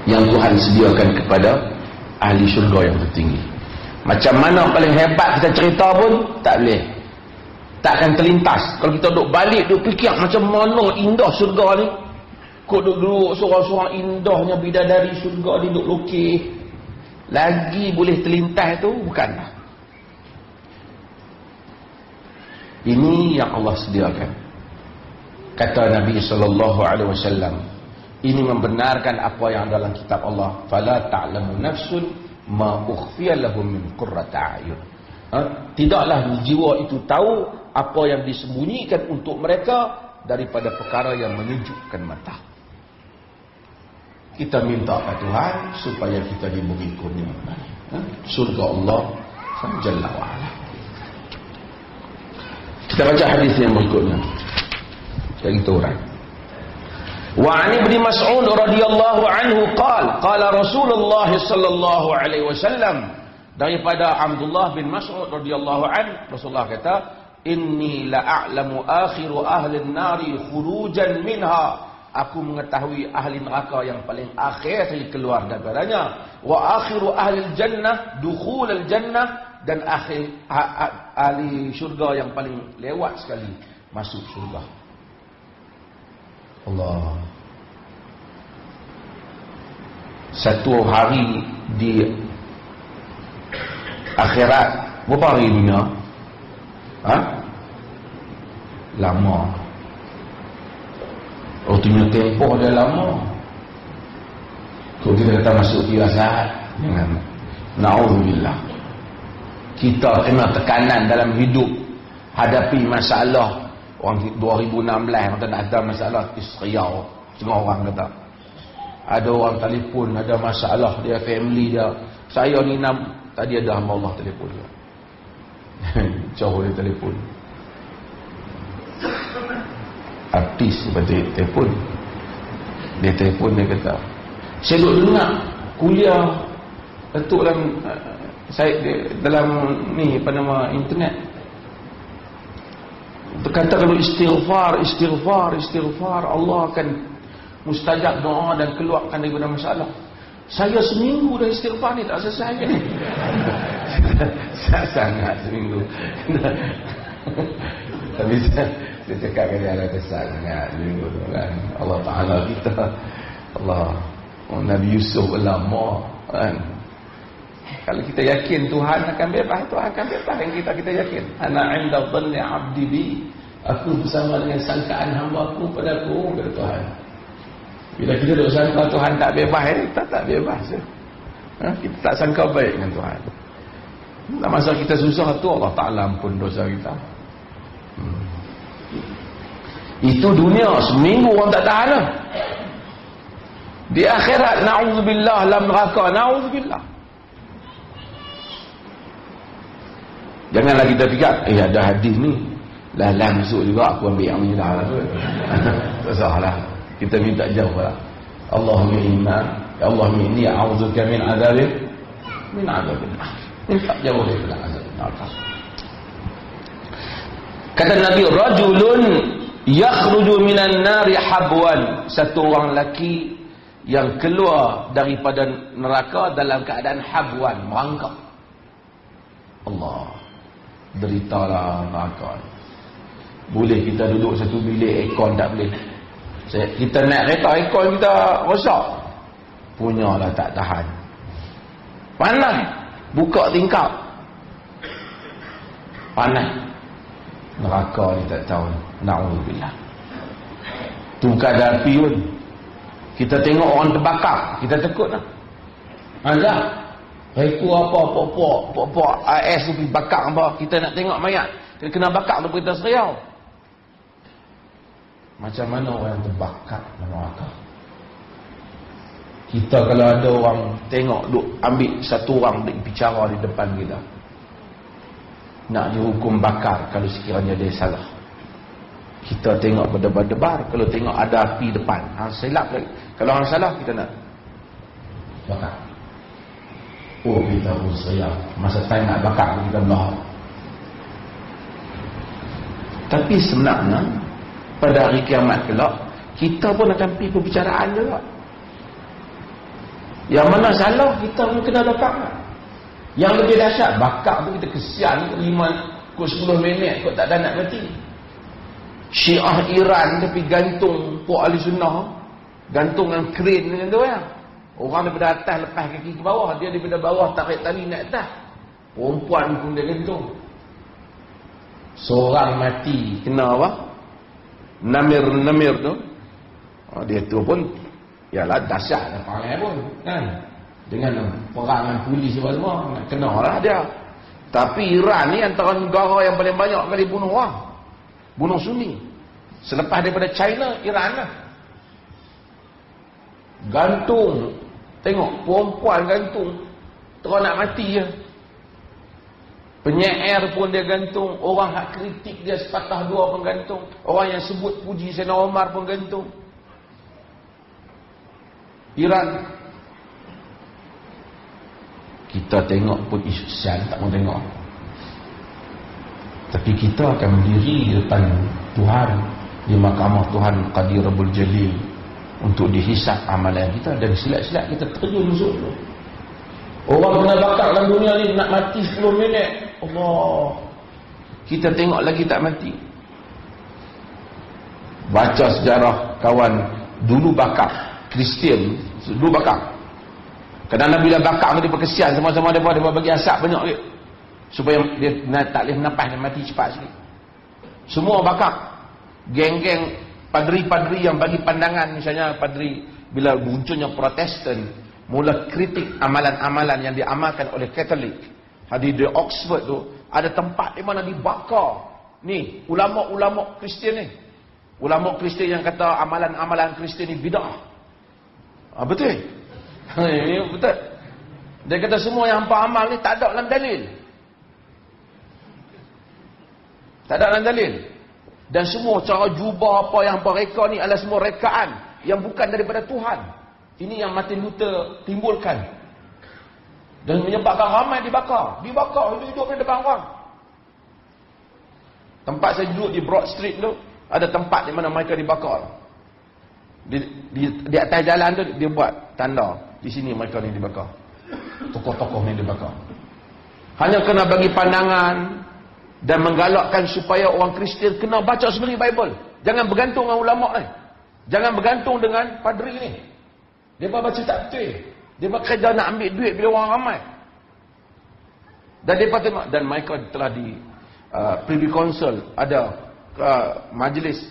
Yang Tuhan sediakan kepada ahli syurga yang tertinggi. Macam mana paling hebat kita cerita pun tak boleh, takkan terlintas. Kalau kita duduk balik duduk fikir macam mana indah syurga ni, kau duduk seorang-seorang indahnya bidadari syurga ni duduk lukis, lagi boleh terlintas tu bukanlah. Ini yang Allah sediakan. Kata Nabi SAW, ini membenarkan apa yang dalam kitab Allah. Fala ta'lamu nafsun ma ukhfiya lahum min qurrati a'yun. Tidaklah jiwa itu tahu apa yang disembunyikan untuk mereka daripada perkara yang menyejukkan mata. Kita minta kepada Tuhan supaya kita diberi kurnia surga Allah Jalla wa ala. Kita baca hadis yang berikutnya. Kita urang. Wa 'an Ibnu Mas'ud radhiyallahu anhu qala Rasulullah sallallahu alaihi wasallam, daripada Abdullah bin Mas'ud radhiyallahu anhu, Rasulullah kata, inni la a'lamu akhiru ahli an-nari khurujan minha. Aku mengetahui ahli neraka yang paling akhir sekali keluar daripadanya. Wa akhiru ahli al-jannah dukhul al-jannah, dan akhir ahli syurga yang paling lewat sekali masuk syurga. Allah. Satu hari di akhirat berapa hari dunia? Lama. Oh, punya tempoh dia lama. Kalau kita kata masuk 3 saat, jangan. Na'udzubillah. Kita kena tekanan dalam hidup, hadapi masalah. Orang 2016 kata nak ada masalah Riau, setengah orang kata. Ada orang telefon, ada masalah dia, family dia. Saya ni tadi ada hamba Allah telefon dia. Jauh dia telefon. Artis seperti telefon. Dia telefon, dia kata, saya duduk dengar kuliah Datuk dalam ni apa nama internet. Kata kalau istighfar Allah akan mustajab doa dan keluarkan daripada masalah. Saya seminggu dah istighfar ni tak selesai ni. Sangat seminggu. Tapi saya cakap ke dia ada sangat seminggu tu kan. Allah Ta'ala kita, Nabi Yusuf lama kan. Kalau kita yakin Tuhan akan bebas, Tuhan akan bebas. Yang kita yakin, ana 'inda dhanni 'abdi bi, aku bersama dengan sangkaan hamba-Ku padaku, kata Tuhan. Bila kita duk sangka Tuhan tak bebas, kita tak bebas. Kita tak sangka baik dengan Tuhan. Masa kita susah tu Allah Ta'ala ampun dosa kita. Itu dunia, seminggu orang tak tahan lah. Di akhirat, na'udzubillah, dalam neraka, na'udzubillah. Janganlah kita fikir, ada hadis ni, lah masuk juga, aku ambil yang ni lah. Tak salah. Kita minta jauh lah. Allahumma inni a'udzuka min adzabil nar. Minta jauh daripada azab neraka. Kata Nabi, rajulun yakhruju minan nari habwan, satu orang lelaki yang keluar daripada neraka dalam keadaan habwan, merangkak. Allah, deritalah neraka. Boleh kita duduk satu bilik aircon, tak boleh. Kita naik kereta, aircon kita rosak, punyalah tak tahan, panas, buka tingkap panas. Neraka ni tak tahu, na'udzubillah. Tu kadar api pun, kita tengok orang terbakar, kita takut lah. Azab itu apa, pokok AS tu pergi bakar apa. Kita nak tengok mayat, kita kena bakar tu berita seriau. Macam mana orang yang terbakar dalam neraka? Kita kalau ada orang tengok, duk ambil satu orang bicara di depan kita, nak dihukum bakar kalau sekiranya dia salah. Kita tengok berdebar-debar, kalau tengok ada api depan, silap lagi. Kalau orang salah, kita nak bakar. Oh, kita pun seriap. Masa time nak bakar, kita belah. Tapi sebenarnya pada hari kiamat kelak, kita pun akan pergi perbicaraan juga. Yang mana salah, kita pun kena bakar. Yang lebih dahsyat, bakar tu kita kesian 5-10 minit kot tak ada nak mati. Syiah Iran tapi gantung puak ahli sunnah, gantung dengan kren dengan tu ya. Orang daripada atas lepas kaki ke bawah, dia daripada bawah tarik tali naik atas. Perempuan pun dia gantung. Seorang mati kena apa? Namir tu. Dia tu pun ialah dahsyat dah perangai pun kan. Dengan perangan polis semua nak kenalah dia. Tapi Iran ni antara negara yang paling banyak kali bunuh orang, bunuh Sunni. Selepas daripada China, Iran lah. Gantung, tengok perempuan gantung, terus nak mati je. Penyair pun dia gantung, orang hak kritik dia sepatah dua pun gantung, orang yang sebut puji Sayyidina Umar pun gantung. Iran. Kita tengok pun Isyan tak mau tengok. Tapi kita akan berdiri di depan Tuhan, di mahkamah Tuhan Qadir Rabbul Jalil, untuk dihisap amalan kita, dan silat-silat kita terjun masuk tu. Orang kena bakar dalam dunia ni nak mati 10 minit. Allah, kita tengok lagi tak mati. Baca sejarah kawan dulu bakar Kristian, dulu bakar. Kadang-kadang bila bakar tu dia berkesian sama-sama dia bagi asap banyak dia, supaya dia tak boleh nafas, dia mati cepat sikit. Semua bakar. Geng-geng padri-padri yang bagi pandangan, misalnya padri bila munculnya Protestan, mula kritik amalan-amalan yang diamalkan oleh Katolik. Hadis di Oxford tu ada tempat di mana dibakar Ni, ulama-ulama Kristian ni. Ulama Kristian yang kata amalan-amalan Kristian ni bid'ah. Betul? Ini betul. Dia kata semua yang hampa amal ni tak ada dalam dalil. Tak ada dalam dalil. Dan semua cara jubah apa yang hampa reka ni adalah semua rekaan yang bukan daripada Tuhan. Ini yang Martin Luther timbulkan. Dan menyebabkan ramai dibakar. Dibakar, hidup di depan orang. Tempat saya duduk di Broad Street tu, ada tempat di mana mereka dibakar. Di atas jalan tu, dia buat tanda. Di sini mereka ni dibakar. Tokoh-tokoh ni dibakar. Hanya kena bagi pandangan dan menggalakkan supaya orang Kristian kena baca sendiri Bible. Jangan bergantung dengan ulama' ni. Jangan bergantung dengan padri ni. Dia baca tak betul. Dia kerja nak ambil duit bila orang ramai. Dan dia tengok, dan mereka telah di Privy Council ada majlis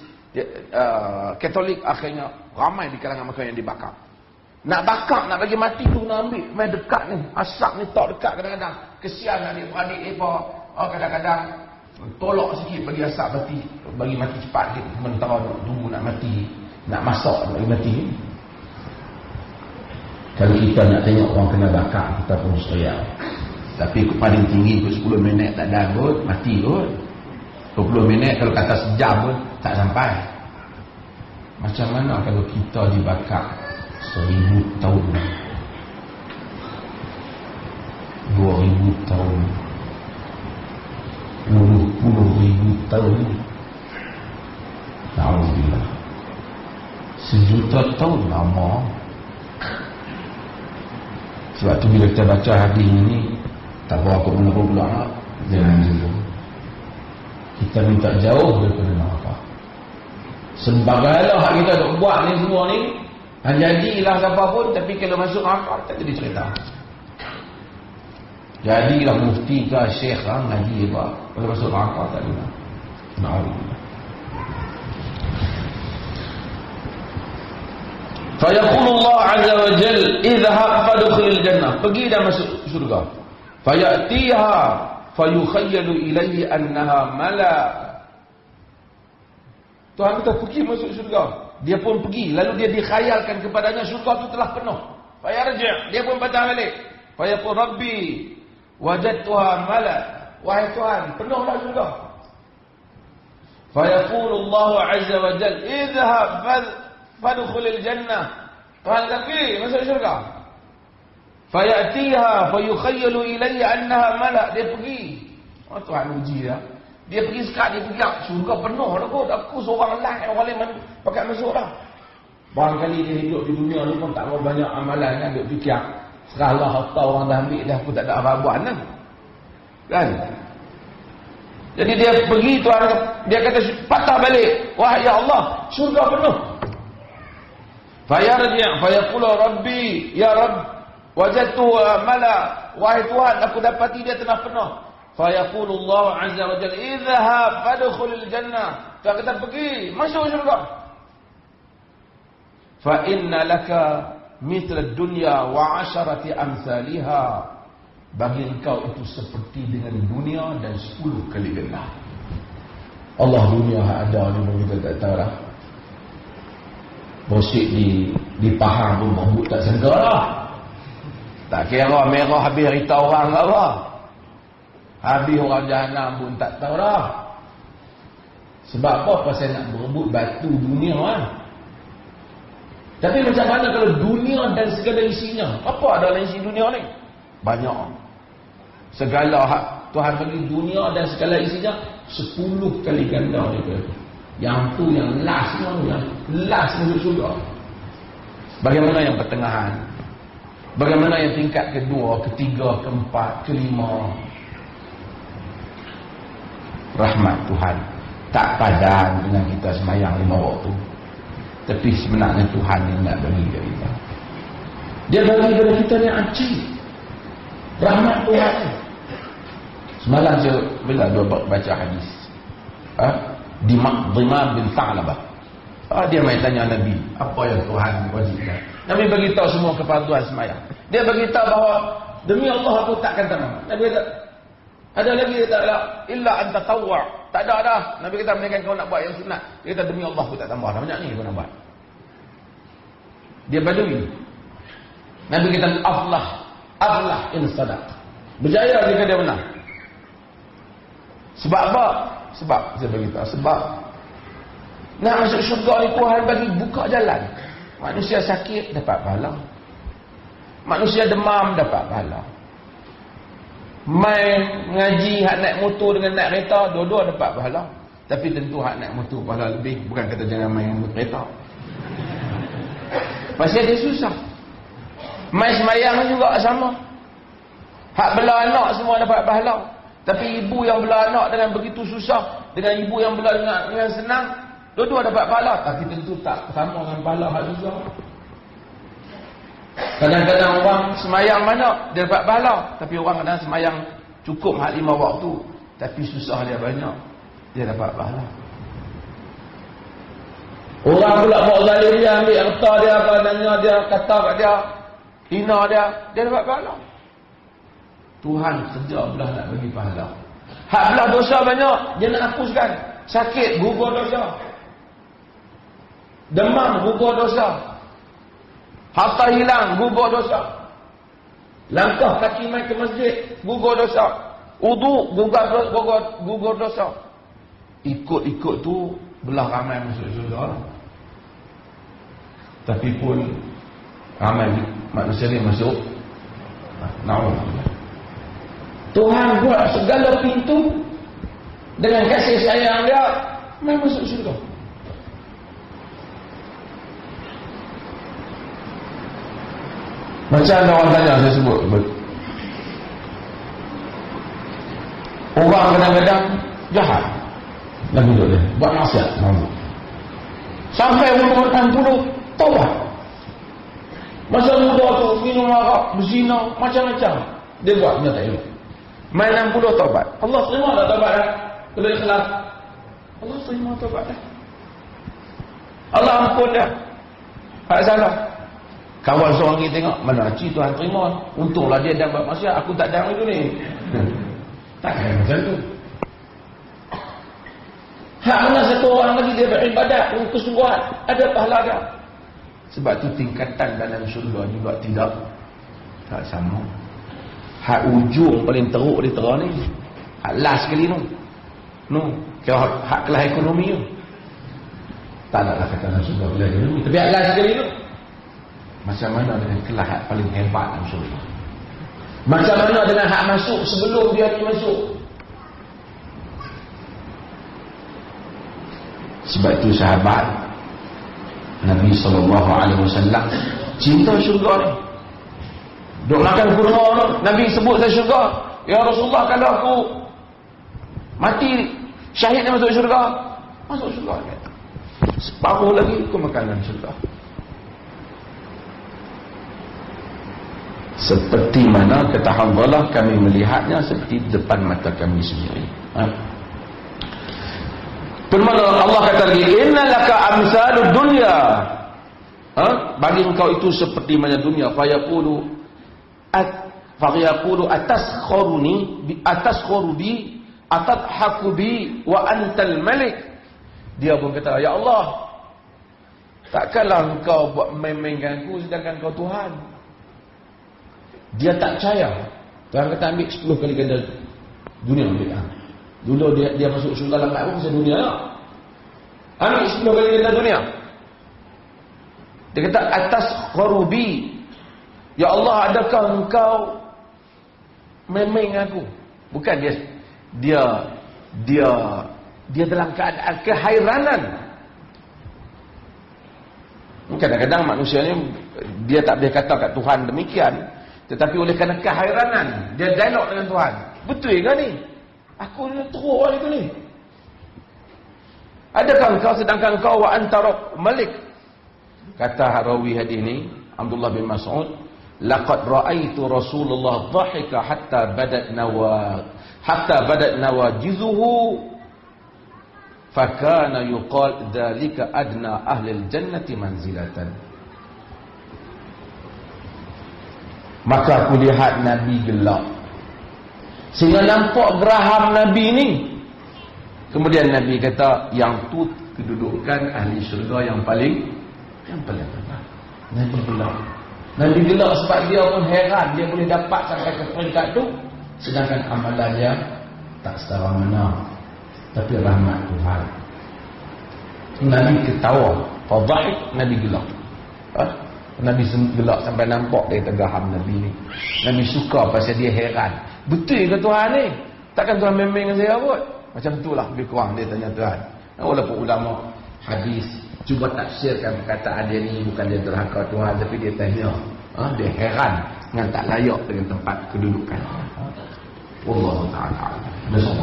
Katolik, akhirnya ramai di kalangan mereka yang dibakar. Nak bakar, nak bagi mati tu nak ambil main dekat ni, asap ni tak dekat kadang-kadang. Kesian adik-beradik mereka, kadang-kadang tolak sikit bagi asap bagi mati cepat sikit. Sementara tunggu nak mati, nak masak bagi mati. Kalau kita nak tengok orang kena bakar, kita pun seria. Tapi paling tinggi kot 10 minit tak ada kot, mati kot. 20 minit kalau kata sejam pun tak sampai. Macam mana kalau kita dibakar 1000 tahun, 2000 tahun, 10,000 tahun? Alhamdulillah. 1,000,000 tahun lama. Sebab tu bila kita baca hadis ini, tak berapa pula jangan dulu. Kita minta jauh daripada neraka. Sebagaimana hak kita nak buat ni semua ni, jadilah siapa pun, tapi kalau masuk neraka tak jadi cerita. Jadilah mufti ke syekh lah, ngaji apa, kalau masuk neraka tak ada. Na'udzubillah. Fayaqulullah azza wa jal, idhhab fadkhulil jannah. Pergi dah masuk syurga. Fayatiha fayukhayyalu ilaihi annaha mala. Tuhan kata pergi masuk syurga. Dia pun pergi, lalu dia dikhayalkan kepadanya syurga itu telah penuh. Fayarji', dia pun patah balik. Fayaqul rabbi wajadtuha mala. Wahai Tuhan, penuhlah syurga. Fayaqulullah azza wa jal, idhhab fadkhulil jannah. Tuhan kata pergi masuk syurga. Fayatiha fayukhayyalu ilayhi annaha malak. Dia pergi. Tuhan uji dah. Dia pergi sekat, dia pergi syurga penuh dah kot. Aku seorang lain orang lain pakai masuk dah. Barangkali dia hidup di dunia ni pun tak berapa banyak amalan kan. Dia fikir seralah harta orang dah ambil dah, aku tak ada apa-apaan lah. Kan? Jadi dia pergi, Tuhan dia kata patah balik. Wahai ya Allah, syurga penuh. Fayarji' fayaqulu rabbi ya rabb wajadtu mala. Wahai Tuhan, aku dapati dia telah penuh. Fayaqulullah azza wa jalla, idhhab fadkhulil jannah. Tuhan kata pergi masuk syurga. Fa inna laka mithla dunya wa 'asharati amsalha. Bagi engkau itu seperti dengan dunia dan 10 kali ganda. Allah, dunia ada ni pun kita tak tahu lah. Bosik di Pahang pun bambut tak sangka lah. Tak kira merah habis rita orang ke apa. Habis orang jahanam pun tak tahu lah. Sebab apa? Pasal nak berebut batu dunia kan. Tapi macam mana kalau dunia dan segala isinya? Apa ada dalam isi dunia ni? Banyak. Segala hak Tuhan bagi dunia dan segala isinya 10 kali ganda daripada. Yang tu yang last masuk syurga. Bagaimana yang pertengahan? Bagaimana yang tingkat kedua, ketiga, keempat, kelima? Rahmat Tuhan tak padan dengan kita semayang 5 waktu. Tapi sebenarnya Tuhan yang nak bagi kepada kita. Dia bagi kepada kita ni acik. Rahmat Tuhan. Semalam saya bila baca hadis. Dimam bin Tha'labah. Dia mai tanya Nabi, apa yang Tuhan wajibkan? Nabi bagi tahu semua kepatuhan sembahyang. Dia bagi tahu bahawa demi Allah aku takkan tenang. Nabi kata, ada lagi dia tak illa an tatawwa', Tak ada dah. Nabi kata, melainkan kau nak buat yang sunat. Dia kata, demi Allah aku tak tambah dah. Banyak ni kau nak buat. Dia Badui. Nabi kata, aflah in sadaq. Berjaya jika dia benar. Sebab apa? Sebab saya beritahu, sebab nak masuk syurga ni Tuhan bagi buka jalan. Manusia sakit dapat pahala. Manusia demam dapat pahala. Mai ngaji hak naik motor dengan naik kereta, dua-dua dapat pahala. Tapi tentu hak naik motor pahala lebih. Bukan kata jangan main kereta. Pasal dia susah. Mai semayang juga sama. Hak bela anak semua dapat pahala. Tapi ibu yang bela anak dengan begitu susah, dengan ibu yang bela dengan senang, dua-dua dapat pahala. Tapi tentu tak sama dengan pahala hak susah. Kadang-kadang orang semayang banyak, dia dapat pahala. Tapi orang kadang semayang cukup hak 5 waktu, tapi susah dia banyak, dia dapat pahala. Orang pula buat zalim dia, ambil harta dia, nanya dia, kata kat dia, hina dia, dia dapat pahala. Tuhan sejak belah nak bagi pahala. Hak belah dosa banyak, dia nak hapuskan. Sakit, gugur dosa. Demam, gugur dosa. Harta hilang, gugur dosa. Langkah kaki mai ke masjid, gugur dosa. Wudu, gugur dosa. Ikut-ikut tu, belah ramai masuk surga. Tapi pun, ramai manusia ni masuk. Na'udzubillah. Tuhan buat segala pintu dengan kasih sayang dia, mai masuk syurga. Macam ada orang tanya, saya sebut, orang kadang-kadang jahat lagu dia, buat maksiat sampai umur 60 taubat. Masa muda tu minum arak, berzina, macam-macam dia buat, dia tak elok. Main 60 taubat. Allah terima tak taubat dah? Kalau ikhlas, Allah terima taubat dah. Allah ampun dah. Tak salah. Kawan seorang kita tengok, mana cik Tuhan terima. Untunglah dia dah buat maksiat, aku tak dah itu ni. Takkan macam tu. Hak mana satu orang lagi dia beribadat dengan kesungguhan, ada pahala dia. Sebab tu tingkatan dalam syurga juga tidak tak sama. Hak ujung paling teruk di terang ni, hak last sekali tu. Kira hak kelas ekonomi tu. Tak naklah kata dalam syurga kelas ekonomi, tapi hak last sekali tu. Macam mana dengan kelas hak paling hebat dalam syurga? Macam mana dengan hak masuk sebelum dia ni masuk? Sebab itu sahabat Nabi SAW cinta syurga ni. Duk makan kurma tu, Nabi sebut saya syurga. Ya Rasulullah, kalau aku mati syahid masuk syurga, masuk syurga. Separuh lagi aku makan syurga. Seperti mana kata Allah, kami melihatnya seperti depan mata kami sendiri. Firman Allah kata lagi, innalaka amsalud dunya. Bagi engkau itu seperti mana dunia. Fayaqulu ataskharu bi atadhaku bi wa antal malik. Dia pun kata, ya Allah, takkanlah engkau buat main-mainkan aku sedangkan kau Tuhan. Dia tak percaya. Tuhan kata ambil 10 kali ganda dunia ambil. Dulu dia masuk syurga lambat pun pasal dunia lah. Ambil 10 kali ganda dunia. Dia kata atas kharubi. Ya Allah, adakah engkau main-main aku? Bukan dia dalam keadaan kehairanan. Kadang-kadang manusia ni dia tak boleh kata kat Tuhan demikian, tetapi oleh kerana kehairanan dia dialog dengan Tuhan. Betul ke ni? Aku ni teruk orang itu ni. Adakah engkau sedangkan engkau wa anta malik? Kata rawi hadis ni Abdullah bin Mas'ud, laqad ra'aitu Rasulullah dhahika hatta badat nawajizuhu fakana yuqal dzalika adna ahli al-jannati manzilatan. Maka aku lihat Nabi gelap sehingga nampak geraham Nabi ni. Kemudian Nabi kata, yang tu kedudukan ahli syurga yang paling rendah. Nabi gelak. Nabi gelak sebab dia pun heran dia boleh dapat sampai ke peringkat tu, sedangkan amalan dia tak setara mana. Tapi rahmat Tuhan. Nabi ketawa, fadhahik, Nabi gelak. Nabi gelak sampai nampak dia tegaham Nabi ni. Nabi suka pasal dia heran. Betul ke Tuhan ni? Takkan Tuhan memang dengan saya kot? Macam itulah lebih kurang dia tanya Tuhan. Walaupun ulama hadis cuba tafsirkan perkataan dia ni, bukan dia derhaka Tuhan, tapi dia tanya, dia heran dengan tak layak dengan tempat kedudukan. Wallahu ta'ala. Bersama.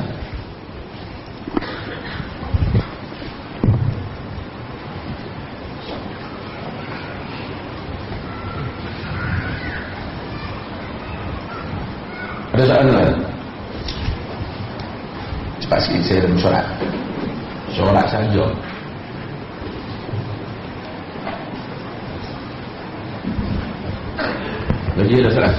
Ada soalan lain? Cepat sikit saya dalam solat saja. Lagi ada soalan?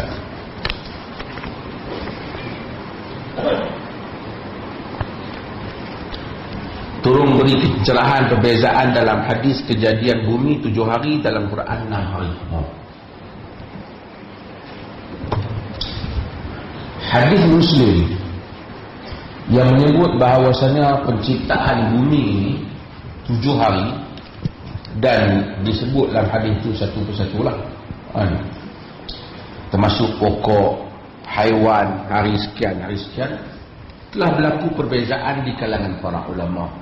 Turun beri pencerahan perbezaan dalam hadis kejadian bumi 7 hari, dalam Quran 6 hari. Hadis Muslim yang menyebut bahawasanya penciptaan bumi ini 7 hari, dan disebut dalam hadis itu satu persatu lah, termasuk pokok, haiwan, hari sekian, telah berlaku perbezaan di kalangan para ulama.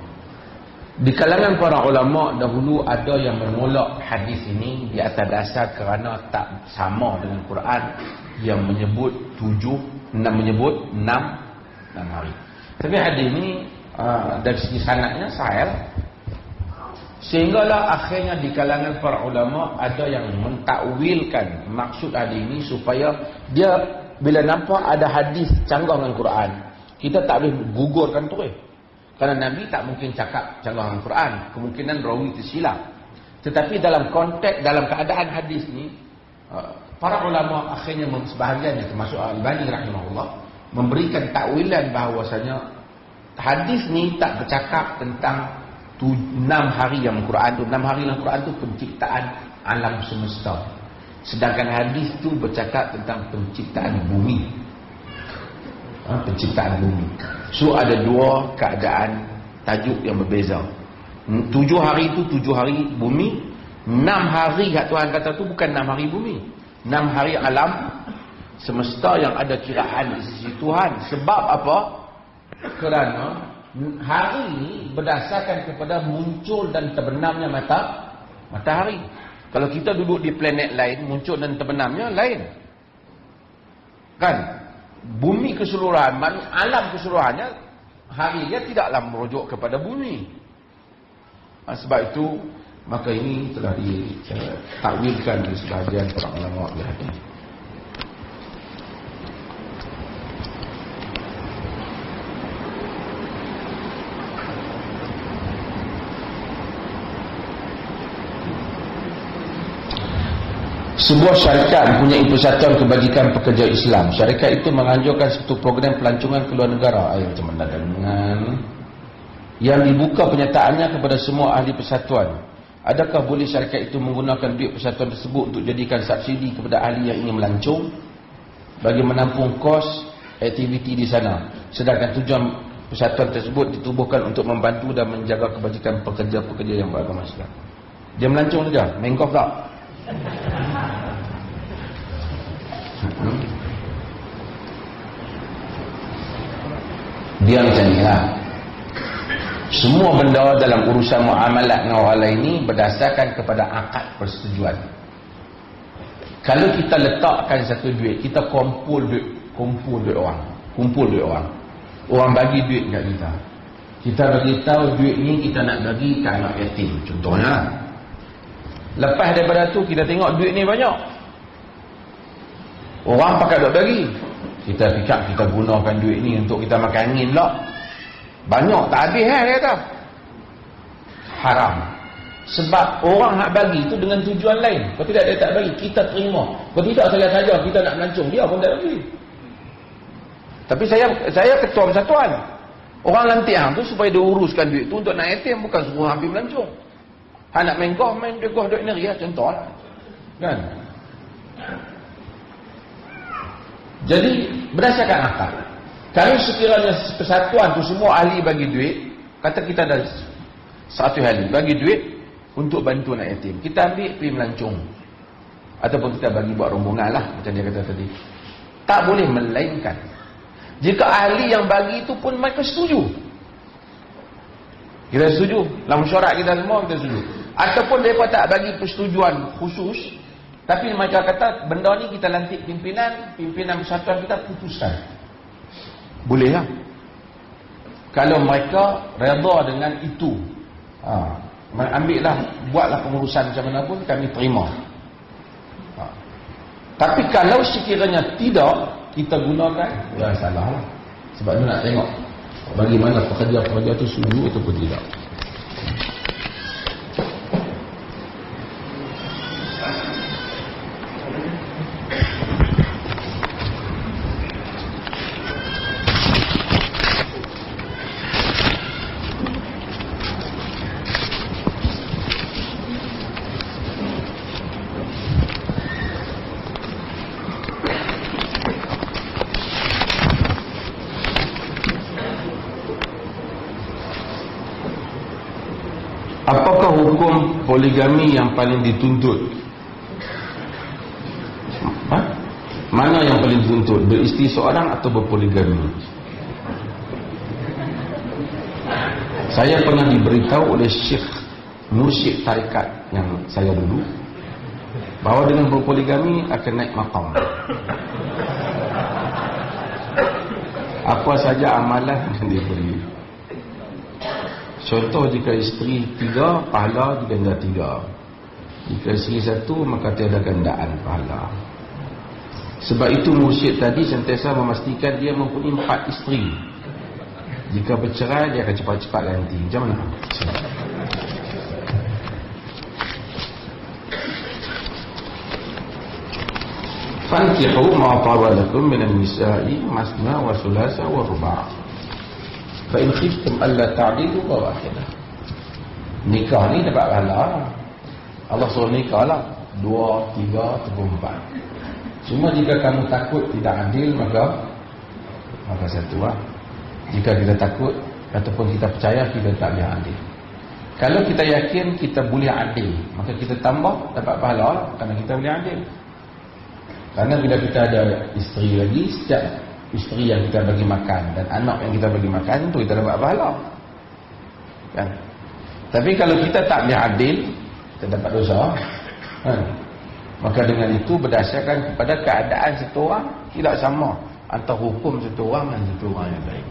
Di kalangan para ulama dahulu ada yang menolak hadis ini di atas dasar kerana tak sama dengan Quran yang menyebut 6 hari. Tapi hadis ini dari segi sanadnya sahih, sehinggalah akhirnya di kalangan para ulama ada yang mentakwilkan maksud hadis ini supaya dia bila nampak ada hadis canggah dengan Quran, kita tak boleh gugurkan terus. Kerana Nabi tak mungkin cakap canggah dengan Quran, kemungkinan rawi tersilap. Tetapi dalam konteks, dalam keadaan hadis ni, para ulama akhirnya sebahagiannya termasuk Al-Albani rahimahullah memberikan takwilan bahawasanya hadis ni tak bercakap tentang 6 hari yang Quran tu. 6 hari yang Quran tu penciptaan alam semesta, sedangkan hadis tu bercakap tentang penciptaan bumi. Penciptaan bumi. So ada dua keadaan tajuk yang berbeza. 7 hari itu 7 hari bumi. 6 hari kat Tuhan kata tu bukan 6 hari bumi, 6 hari alam semesta yang ada kiraan di sisi Tuhan. Sebab apa? Kerana hari ini berdasarkan kepada muncul dan terbenamnya matahari. Kalau kita duduk di planet lain, muncul dan terbenamnya lain, kan? Bumi keseluruhan, alam keseluruhannya, hari dia tidaklah merujuk kepada bumi. Sebab itu maka ini telah ditakwilkan di sebahagian para ulama di hadis. Sebuah syarikat mempunyai persatuan kebajikan pekerja Islam. Syarikat itu menganjurkan satu program pelancongan ke luar negara. Macam mana dengan yang dibuka penyertaannya kepada semua ahli persatuan. Adakah boleh syarikat itu menggunakan duit persatuan tersebut untuk jadikan subsidi kepada ahli yang ingin melancong bagi menampung kos aktiviti di sana, sedangkan tujuan persatuan tersebut ditubuhkan untuk membantu dan menjaga kebajikan pekerja-pekerja yang beragama Islam? Dia melancong saja, main golf tak? Dia macam ni lah. Semua benda dalam urusan muamalat dengan orang lain ni berdasarkan kepada akad persetujuan. Kalau kita letakkan satu duit, kita kumpul duit orang. Orang bagi duit kat kita. Kita bagi tahu duit ni kita nak bagi ke anak yatim contohnya. Lepas daripada tu kita tengok duit ni banyak, orang pakai duit bagi, kita fikir kita gunakan duit ni untuk kita makan angin pula, banyak tak habis dia kata. Haram. Sebab orang nak bagi tu dengan tujuan lain. Kalau tidak dia tak bagi, kita terima. Kalau tidak saja kita nak melancong, dia pun tak bagi. Tapi saya ketua persatuan, Orang lantian tu supaya dia uruskan duit tu untuk nak ATM, bukan suruh ambil melancong. Nak main golf, main duit ni ria, contohlah. Kan? Jadi berdasarkan akal, kalau sekiranya persatuan tu semua ahli bagi duit, kata kita ada 100 ahli bagi duit untuk bantu nak yatim, kita ambil pergi melancong, ataupun kita bagi buat rombongan lah, macam dia kata tadi. Tak boleh melainkan jika ahli yang bagi itu pun mereka setuju. Kita setuju, dalam syarat kita semua kita setuju. Ataupun mereka tak bagi persetujuan khusus, tapi mereka kata benda ni kita lantik pimpinan persatuan kita putuskan. Boleh lah. Kalau mereka reda dengan itu, ambillah, buatlah pengurusan macam mana pun, kami terima. Tapi kalau sekiranya tidak, kita gunakan, ya salah lah. Sebab tu nak tengok bagaimana pekerja-pekerja tu setuju ataupun tidak. Apakah hukum poligami yang paling dituntut? Mana yang paling dituntut? Beristeri seorang atau berpoligami? Saya pernah diberitahu oleh Syekh mursyid tarikat yang saya dulu, bahawa dengan berpoligami akan naik maqam. Apa saja amalan yang dia beri. Contoh, jika isteri 3, pahala diganda 3. Jika isteri 1, maka tiada gandaan pahala. Sebab itu mursyid tadi sentiasa memastikan dia mempunyai 4 isteri. Jika bercerai, dia akan cepat-cepat ganti. Macam mana? Fankihu ma taba lakum minan nisa'i masna wa thulatha wa ruba'. Fa in khiftum alla ta'dilu fawahidah. Nikah ni dapat pahala. Allah suruh nikah lah 2, 3 ataupun 4. Cuma jika kamu takut tidak adil, maka satu lah. Jika kita takut ataupun kita percaya kita tak boleh adil. Kalau kita yakin kita boleh adil, maka kita tambah dapat pahala lah, kerana kita boleh adil. Karena bila kita ada isteri lagi, setiap isteri yang kita bagi makan dan anak yang kita bagi makan, tu kita dapat pahala. Kan? Tapi kalau kita tak boleh adil, kita dapat dosa. Kan? Maka dengan itu berdasarkan kepada keadaan satu orang, tidak sama antara hukum satu orang dan satu orang yang lain.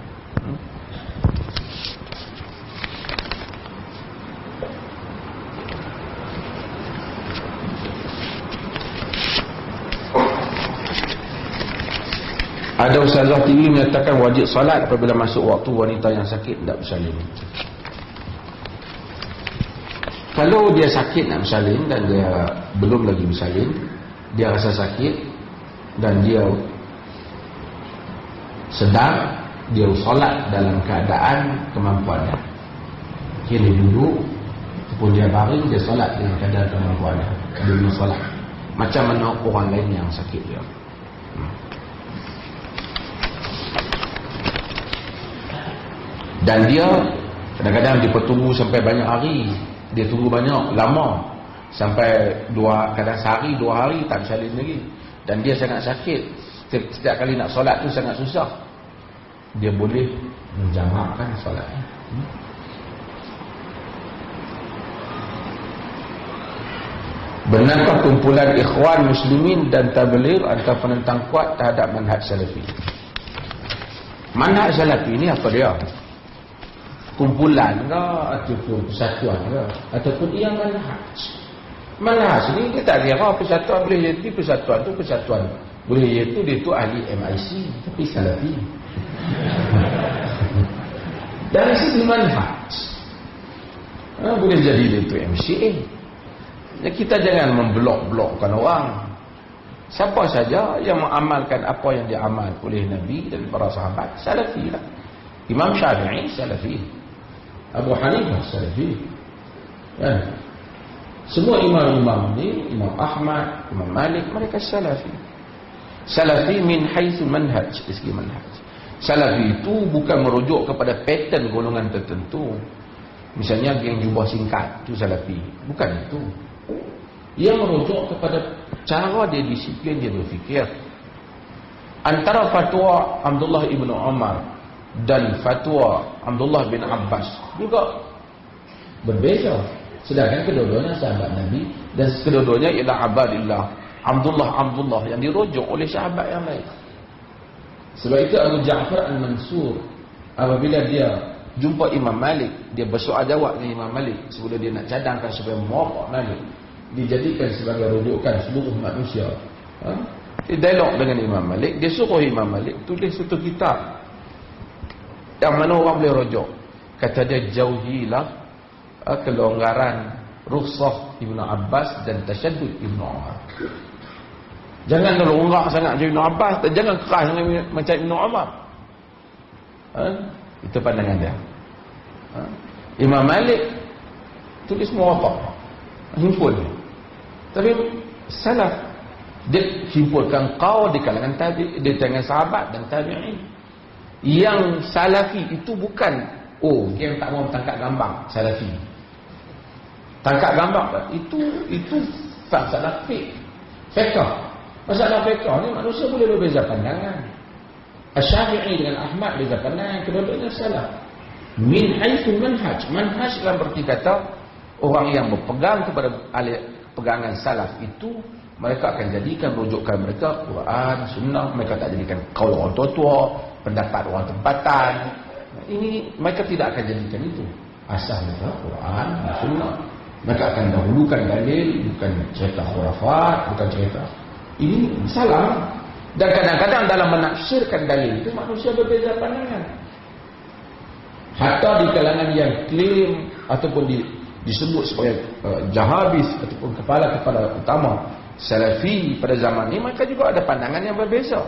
Ada Ustazah TV menyatakan wajib salat apabila masuk waktu wanita yang sakit tidak bersalin. Kalau dia sakit nak bersalin dan dia belum lagi bersalin, dia rasa sakit dan dia sedar, dia salat dalam keadaan kemampuannya. Dia duduk ataupun dia baring, dia salat dengan keadaan kemampuannya. Dia boleh salat macam mana orang lain yang sakit dia. Dan dia kadang-kadang dia tunggu sampai banyak hari, dia tunggu banyak lama, sampai kadang sehari 2 hari tak bersalin lagi, dan dia sangat sakit. Setiap kali nak solat tu sangat susah. Dia boleh menjamakkan solatnya. Benarkah kumpulan ikhwan muslimin dan tabligh antara penentang kuat terhadap manhaj salafi? Manhaj salafi ni apa dia? Kumpulan ke ataupun persatuan ke ataupun ia manhaj. Manhaj ni dia tak kira persatuan boleh jadi persatuan tu persatuan boleh iaitu dia tu ahli MIC tapi salafi. Dari segi manhaj boleh jadi dia tu MCA. Kita jangan memblok-blokkan orang. Siapa saja yang mengamalkan apa yang diamal oleh Nabi dan para sahabat, salafi lah. Imam Syafi'i Salafi, Abu Hanifah Salafi, kan? Semua imam-imam ni, Imam Ahmad, Imam Malik, mereka Salafi. Salafi min haitsu manhaj, segi manhaj. Salafi itu bukan merujuk kepada pattern golongan tertentu. Misalnya geng jubah singkat, itu Salafi. Bukan itu. Ia merujuk kepada cara dia disiplin, dia berfikir. Antara fatwa Abdullah ibn Umar dan fatwa Abdullah bin Abbas juga berbeza. Sedangkan kedua-duanya sahabat Nabi dan kedua-duanya ialah abadillah, Abdullah yang dirujuk oleh sahabat yang lain. Sebab itu Abu Ja'far Al-Mansur apabila dia jumpa Imam Malik, dia bersoal jawab dengan Imam Malik sebelum dia nak cadangkan supaya muwafaq Malik, dijadikan sebagai rujukan seluruh manusia. Dia dialog dengan Imam Malik, dia suruh Imam Malik tulis satu kitab yang mana orang boleh rujuk. Kata dia, jauhilah kelonggaran rukhsah Ibnu Abbas dan tasyaddud Ibnu Umar. Jangan longgar sangat macam Ibnu Abbas, dan jangan keras sangat macam Ibnu Umar. Itu pandangan dia. Imam Malik tulis muwafaq, himpun. Tapi salaf dia himpulkan qaul di kalangan tabi', di kalangan sahabat dan tabi'in. Yang salafi itu bukan yang tak mau tangkap gambar salafi. Tangkap gambar itu masalah fiqh. Masalah fiqh ni manusia boleh berbeza pandangan. Asy-Syafi'i dengan Ahmad beza pandangan, kedua-duanya salah. Min haitsu manhaj. Manhaj dalam berarti kata orang yang berpegang kepada pegangan salaf itu, mereka akan jadikan rujukan mereka Quran, Sunnah. Mereka tak jadikan qaul orang tua-tua, pendapat orang tempatan. Ini mereka tidak akan jadikan itu. Asal mereka Quran, Sunnah. Mereka akan dahulukan dalil, bukan cerita khurafat, bukan cerita. Ini salah. Dan kadang-kadang dalam menafsirkan dalil itu manusia berbeza pandangan. Hatta di kalangan yang klaim ataupun disebut sebagai jahabis ataupun kepala-kepala utama Salafi pada zaman ini, mereka juga ada pandangan yang berbeza.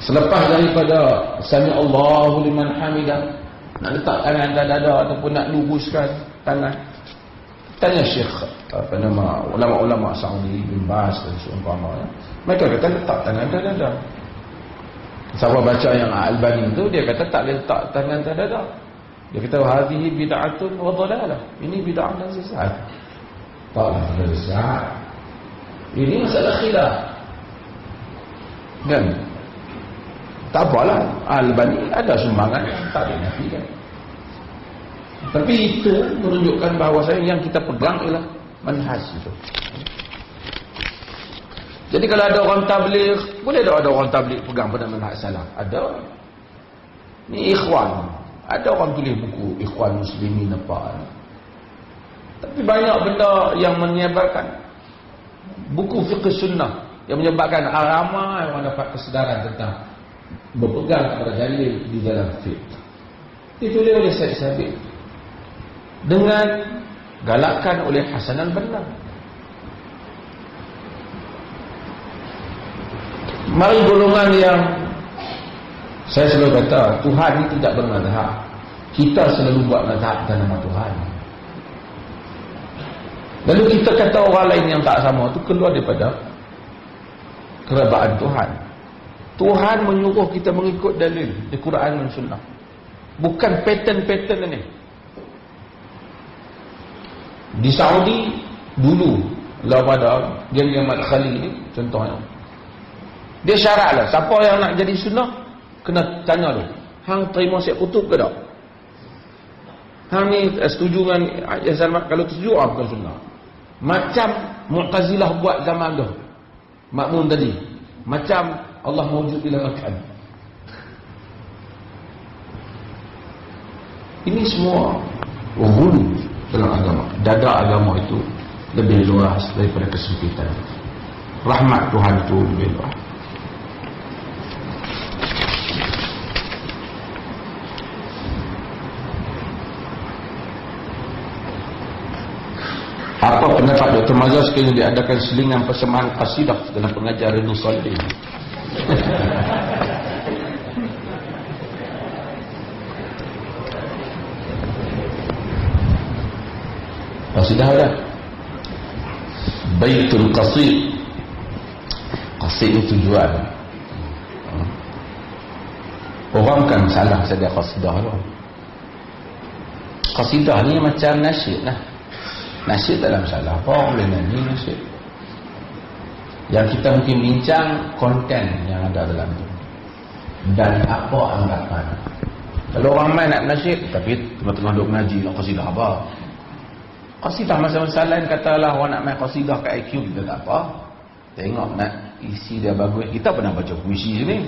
Selepas daripada Sami Allahu liman hamidah, nak letak tangan dada ataupun nak luruskan tangan, tanya Syekh ulama-ulama Saudi bin Baz dan seumpamanya, mereka kata letak tangan dada. Siapa baca yang Al-Albani itu, dia kata tak boleh letak tangan dada. Dia kata hadhihi bid'atun wa dhalalah, ini bid'ah dan sesat. Tak sesat. Ini masalah khilaf. Kan? Tak apalah, Al-Albani ada sumbangan, tak ada nafikan. Tapi itu menunjukkan bahawasanya yang kita pegang ialah manhaj itu. Jadi kalau ada orang tabligh, boleh tak ada orang tabligh pegang pada manhaj salaf? Ada. Ni ikhwan. Ada orang tulis buku Ikhwan Muslimin apa. Tapi banyak benda yang menyebabkan buku fiqh sunnah yang menyebabkan ramai orang dapat kesedaran tentang berpegang kepada dalil di dalam fiqh. Ditulis oleh Syekh Sabiq dengan galakan oleh Hasan al-Banna. Mari golongan yang saya selalu kata Tuhan ini tidak bermazhab. Kita selalu buat mazhab atas nama Tuhan. Lalu kita kata orang lain yang tak sama itu keluar daripada kerabaan Tuhan. Tuhan menyuruh kita mengikut dalil di Quran dan Sunnah, bukan pattern-pattern ini. Di Saudi dulu pada geng-geng Madkhali ini contohnya, dia syaratlah siapa yang nak jadi sunnah kena tanya dulu, hang terima Syekh Qutub ke tak? Hang ni setuju dengan Hasan, kalau setuju bukan sunnah. Macam Mu'tazilah buat zaman tu, Makmun tadi, macam Allah mewujud dalam makan. Ini semua ghulu dalam agama. Dada agama itu lebih luas daripada kesempitan. Rahmat Tuhan itu lebih luas. Apa pendapat Dr. Mazhar sekiranya diadakan selingan persembahan qasidah dalam pengajaran Ridhu Salihin? Qasidah dah. Baitul qasid. Qasid itu tujuan. Orang kan salah saja qasidah tu. Qasidah ni macam nasyid lah. Nasyid tak ada masalah. Apa boleh nyanyi nasyid. Yang kita mungkin bincang konten yang ada dalam tu. Dan apa anggapan. Kalau orang main nak nasyid, tapi tengah-tengah duk mengaji nak qasidah apa? Qasidah masa-masa lain katalah orang nak main qasidah kat IQ kita tak apa. Tengok nak isi dia bagus. Kita pernah baca puisi sini.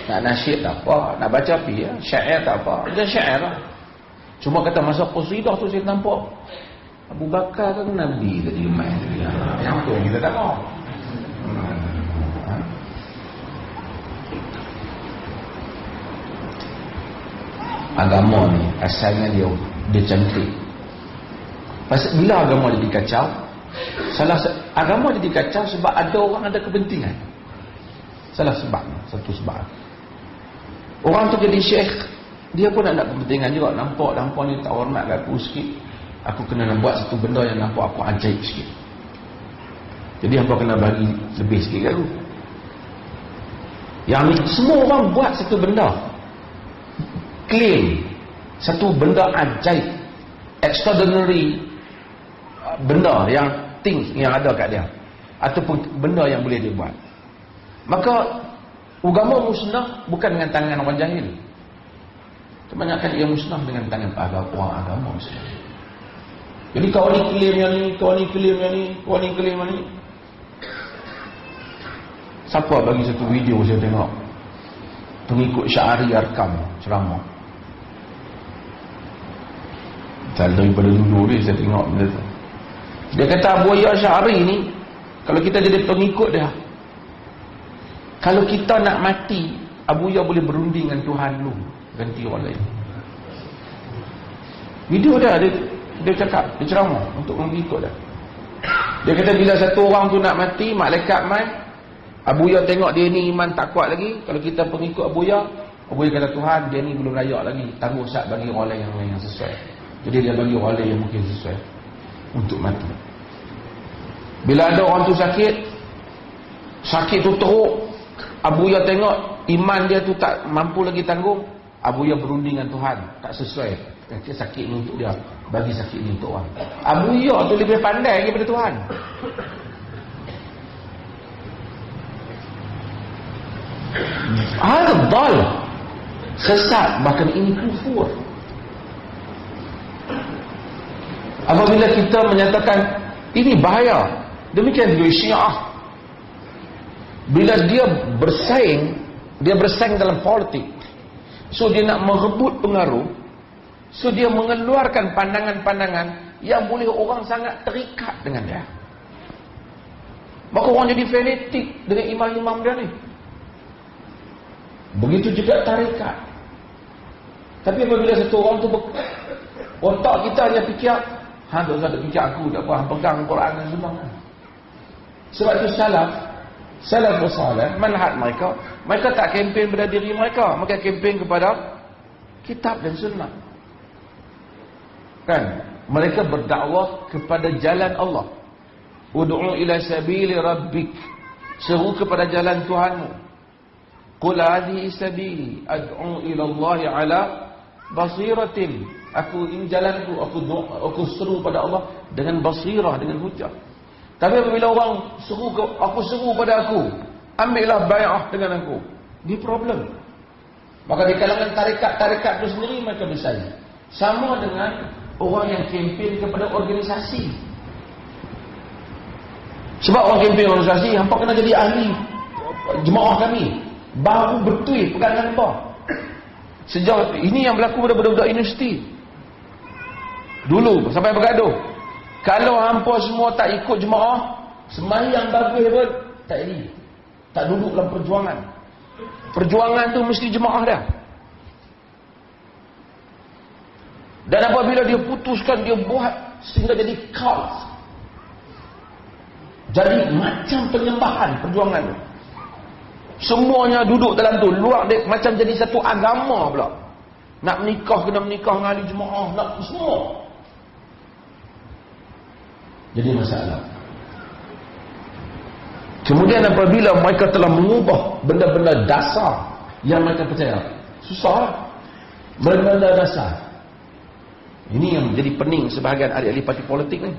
Nak nasyid tak apa. Nak baca api ya. Syair tak apa. Dia syair lah. Cuma kata masa qasidah tu saya nampak Abu Bakar kan Nabi tadi main. Yang tu kita tak tahu. Agama ni asalnya dia cantik. Pasal bila agama jadi kacau, agama jadi kacau sebab ada orang ada kepentingan. Salah sebab, satu sebab. Orang tu jadi syekh, dia pun ada kepentingan juga. Nampak ni tak hormat aku sikit, aku kena nak buat satu benda yang nampak aku ajaib sikit. Jadi hampa kena bagi lebih sikit kat aku. Yang ni semua orang buat satu benda, claim satu benda ajaib, extraordinary benda yang things yang ada kat dia, ataupun benda yang boleh dia buat. Maka agama musnah bukan dengan tangan orang jahil. Kebanyakan ia musnah dengan tangan orang agama musnah. Jadi kau ni claim yang ni, kau ni claim yang ni, kau ni claim yang ni. Siapa bagi satu video saya tengok pengikut Syari Arkam ceramah. Daripada dulu ni saya tengok benda tu. Dia kata Abu Yahya Syari ni, kalau kita jadi pengikut dia, kalau kita nak mati, Abu Yahya boleh berunding dengan Tuhan lu, ganti orang lain. Video dia cakap, dia ceramah untuk mengikut dia. Dia kata bila satu orang tu nak mati, malaikat mai, Abu Yahya tengok dia ni iman tak kuat lagi. Kalau kita pengikut Abu Yahya kata Tuhan, dia ni belum layak lagi, tangguh sat bagi orang lain yang sesuai. Jadi dia bagi orang lain yang mungkin sesuai untuk mati. Bila ada orang tu sakit tu teruk, Abu Yahya tengok iman dia tu tak mampu lagi tanggung, Abu Yahya berunding dengan Tuhan, tak sesuai. Sakit ni untuk dia, bagi sakit ni untuk orang. Abu Yahya tu lebih pandai daripada Tuhan. Ada dal, sesat, bahkan ini kufur. Apabila kita menyatakan ini bahaya, demikian juga Syiah. Bila dia bersaing dalam politik, so dia nak merebut pengaruh, so dia mengeluarkan pandangan-pandangan yang boleh orang sangat terikat dengan dia. Maka orang jadi fanatik dengan imam-imam dia ni. Begitu juga tarikat. Tapi apabila satu orang tu otak kita hanya fikir, tak usah fikir aku, tak apa, pegang Quran dan Sunnah. Sebab itu salaf bersalih, manhaj mereka tak kempen pada diri mereka, mereka kempen kepada kitab dan sunnah. Kan? Mereka berdakwah kepada jalan Allah. Ud'u ila sabili rabbik. Seru kepada jalan Tuhanmu. Qul hadhihi sabili ad'u ila Allah ala basiratin. Ini jalanku, aku seru pada Allah dengan basirah, dengan hujah. Tapi apabila orang aku seru pada aku, ambillah bai'ah dengan aku, ini problem. Maka di kalangan tarikat itu sendiri mereka bersaing. Sama dengan orang yang kempen kepada organisasi. Sebab orang kempen organisasi, hampa kena jadi ahli jemaah kami, baru betul pegangan hampa. Sejauh ini yang berlaku pada budak-budak universiti dulu sampai bergaduh. Kalau hampa semua tak ikut jemaah, sembahyang bagus pun tak jadi, tak duduk dalam perjuangan. Perjuangan tu mesti jemaah dah. Dan apabila dia putuskan, dia buat sehingga jadi cult, jadi macam penyembahan perjuangan tu. Semuanya duduk dalam tu, luar dia macam jadi satu agama pula. Nak menikah kena menikah dengan ahli jemaah, nak semua. jadi masalah. Kemudian apabila mereka telah mengubah benda-benda dasar yang mereka percaya, susah benda-benda dasar. Ini yang menjadi pening sebahagian ahli-ahli parti politik ni.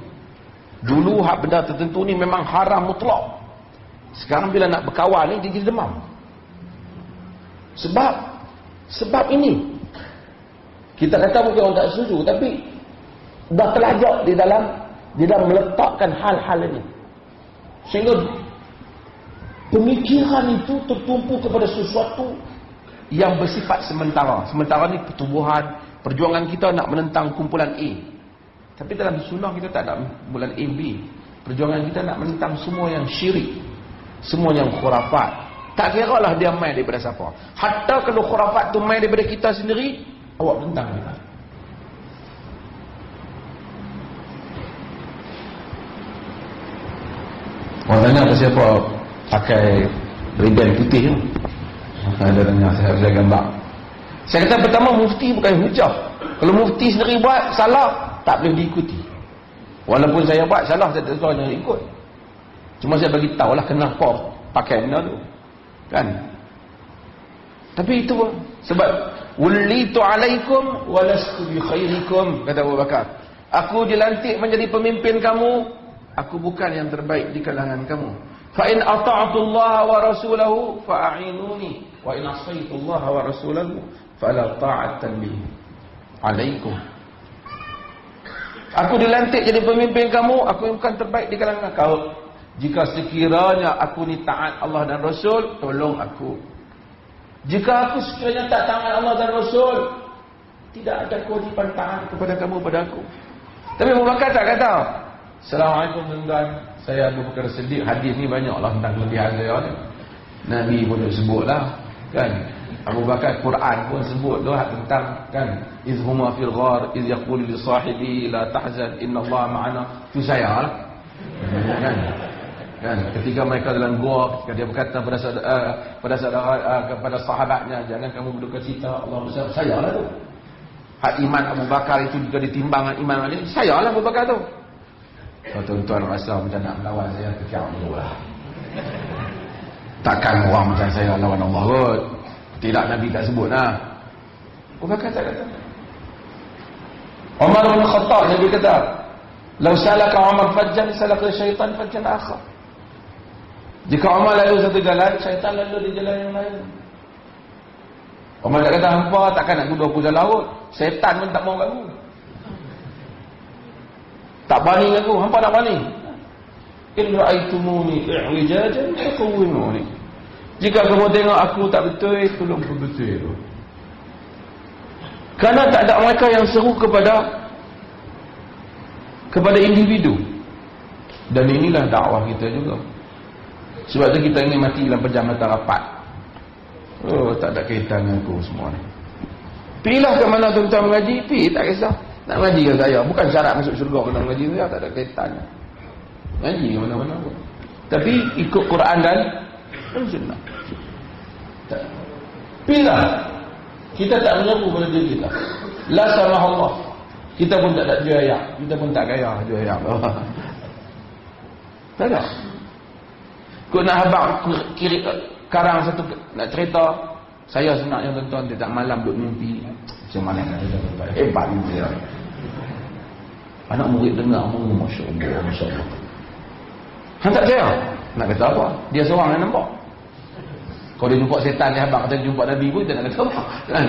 Dulu hak benda tertentu ni memang haram mutlak. Sekarang bila nak berkawan ni dia jadi demam. Sebab ini. Kita kata bukan orang tak setuju, tapi dah terlajak di dalam meletakkan hal-hal ini. Sehingga pemikiran itu tertumpu kepada sesuatu yang bersifat sementara. Sementara ni pertubuhan, perjuangan kita nak menentang kumpulan A. Tapi dalam sunnah kita tak nak kumpulan A, B. Perjuangan kita nak menentang semua yang syirik, semua yang khurafat. Tak kira lah dia main daripada siapa. Hatta kalau khurafat tu main daripada kita sendiri, awak tentang kita. Orang tanya apa siapa pakai ribbon putih tu. Ada tanya, saya gambar. Saya kata pertama, mufti bukan hujah. Kalau mufti sendiri buat salah, tak boleh diikuti. Walaupun saya buat salah, saya tak suruh jangan ikut. Cuma saya bagi tahu lah kenapa pakai benda tu. Kan? Tapi itu sebab wulitu alaikum walastu bi khairikum, kata Abu Bakar. Aku dilantik menjadi pemimpin kamu, aku bukan yang terbaik di kalangan kamu. Fa in ata'tu Allah wa rasulahu fa'inuni wa in asaitu Allah wa rasulahu fala ta'atan li alaikum. Aku dilantik jadi pemimpin kamu, aku bukan terbaik di kalangan kau. Jika sekiranya aku ni taat Allah dan Rasul, tolong aku. Jika aku sekiranya tak taat Allah dan Rasul, tidak ada kewajipan taat kepada kamu, pada aku. Tapi Abu Bakar tak kata, Assalamualaikum tuan-tuan, saya Abu Bakar Siddiq. Hadis ni banyaklah tentang kelebihan saya ni. Nabi pun sebutlah, kan? Abu Bakar Quran pun sebut doa tentang, kan, izhuma fil ghar iz yaqulu li sahibi la tahzan innallaha ma'ana. Tu saya lah. Kan, ketika mereka dalam gua, ketika dia berkata kepada sahabatnya, jangan kamu berduka cita, Allah bersama saya lah tu. Hak iman Abu Bakar itu juga ditimbang dengan iman Ali, saya lah Abu Bakar tu. Kalau tuan-tuan rasa macam nak melawan saya, kecam dulu lah. Takkan orang macam saya lawan Allah kot. Tidak, Nabi tak sebut lah. Abu Bakar tak kata. Umar bin Khattab, Nabi kata, "Lau salaka Umar fajjan, salaka syaitan fajjan akhar." Jika Umar lalu satu jalan, syaitan lalu di jalan yang lain. Umar tak kata, hampa takkan nak duduk aku jalan laut. Syaitan pun tak mau kat aku. Tak berani aku, hampa tak berani. In ra'aitumuni i'wijajan faqawwimuni. Jika kamu tengok aku tak betul, tolong perbetul tu. Kerana tak ada mereka yang seru kepada individu. Dan inilah dakwah kita juga. Sebab tu kita ingin mati dalam perjalanan rapat. Oh, tak ada kaitan dengan aku semua ni. Pilihlah ke mana tuan-tuan mengaji, pergi, tak kisah. Nak mengaji ke saya, bukan syarat masuk syurga kena mengaji saya, tak ada kaitannya. Mengaji ke mana-mana pun. Tapi ikut Quran dan sunnah. Pilihlah. Kita tak menyeru pada diri kita. La sama Allah. Kita pun tak ada jual ayat. Kita pun tak gaya jual ayat. Tak ada. Kau nak habaq kiri karang satu nak cerita, saya sebenarnya tuan-tuan tidak malam duk mimpi. Macam mana nak cerita? Hebat mimpi dia. Anak murid dengar, masya-Allah, masya-Allah. Han tak saya. Nak kata apa? Dia seorang yang nampak. Kalau dia jumpa setan dia habaq, kata jumpa Nabi pun dia nak kata apa? Kan?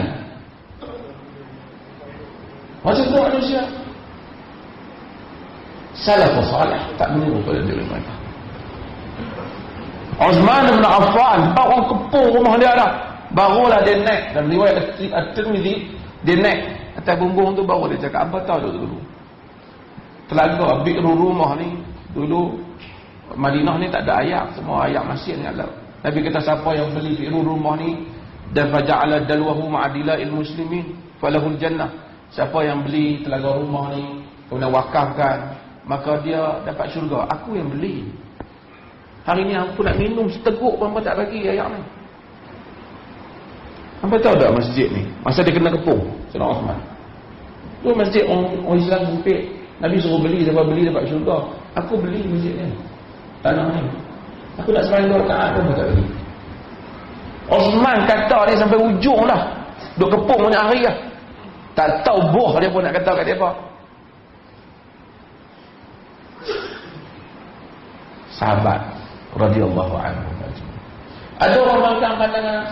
Macam tu manusia. Salafus salih tak meniru pada diri mereka. Uthman bin Affan, orang kepung rumah dia dah. Barulah dia naik. Dan riwayat At-Tirmidzi, dia naik atas bumbung tu, baru dia cakap, apa tahu dulu? Telaga, bi'ru rumah ni, dulu Madinah ni tak ada air, semua air masin yang ada. Nabi kata, siapa yang beli bi'ru rumah ni, dan faja'ala dalwahu ma'adila'il muslimin, falahul jannah. Siapa yang beli telaga rumah ni, kemudian wakafkan, maka dia dapat syurga. Aku yang beli. Hari ni aku nak minum seteguk pun tak bagi air ni. Hampa tahu tak masjid ni? Masa dia kena kepung, Sayyidina Uthman. Tu masjid orang Islam sempit. Nabi suruh beli dapat syurga. Aku beli masjid ni, tanah ni. Aku nak sembahyang 2 rakaat pun tak beli. Osman kata dia sampai ujung dah. Duk kepung banyak hari dah. Tak tahu boh dia pun nak kata kat dia apa. Sahabat radhiyallahu anhu. Ada orang makan pandangan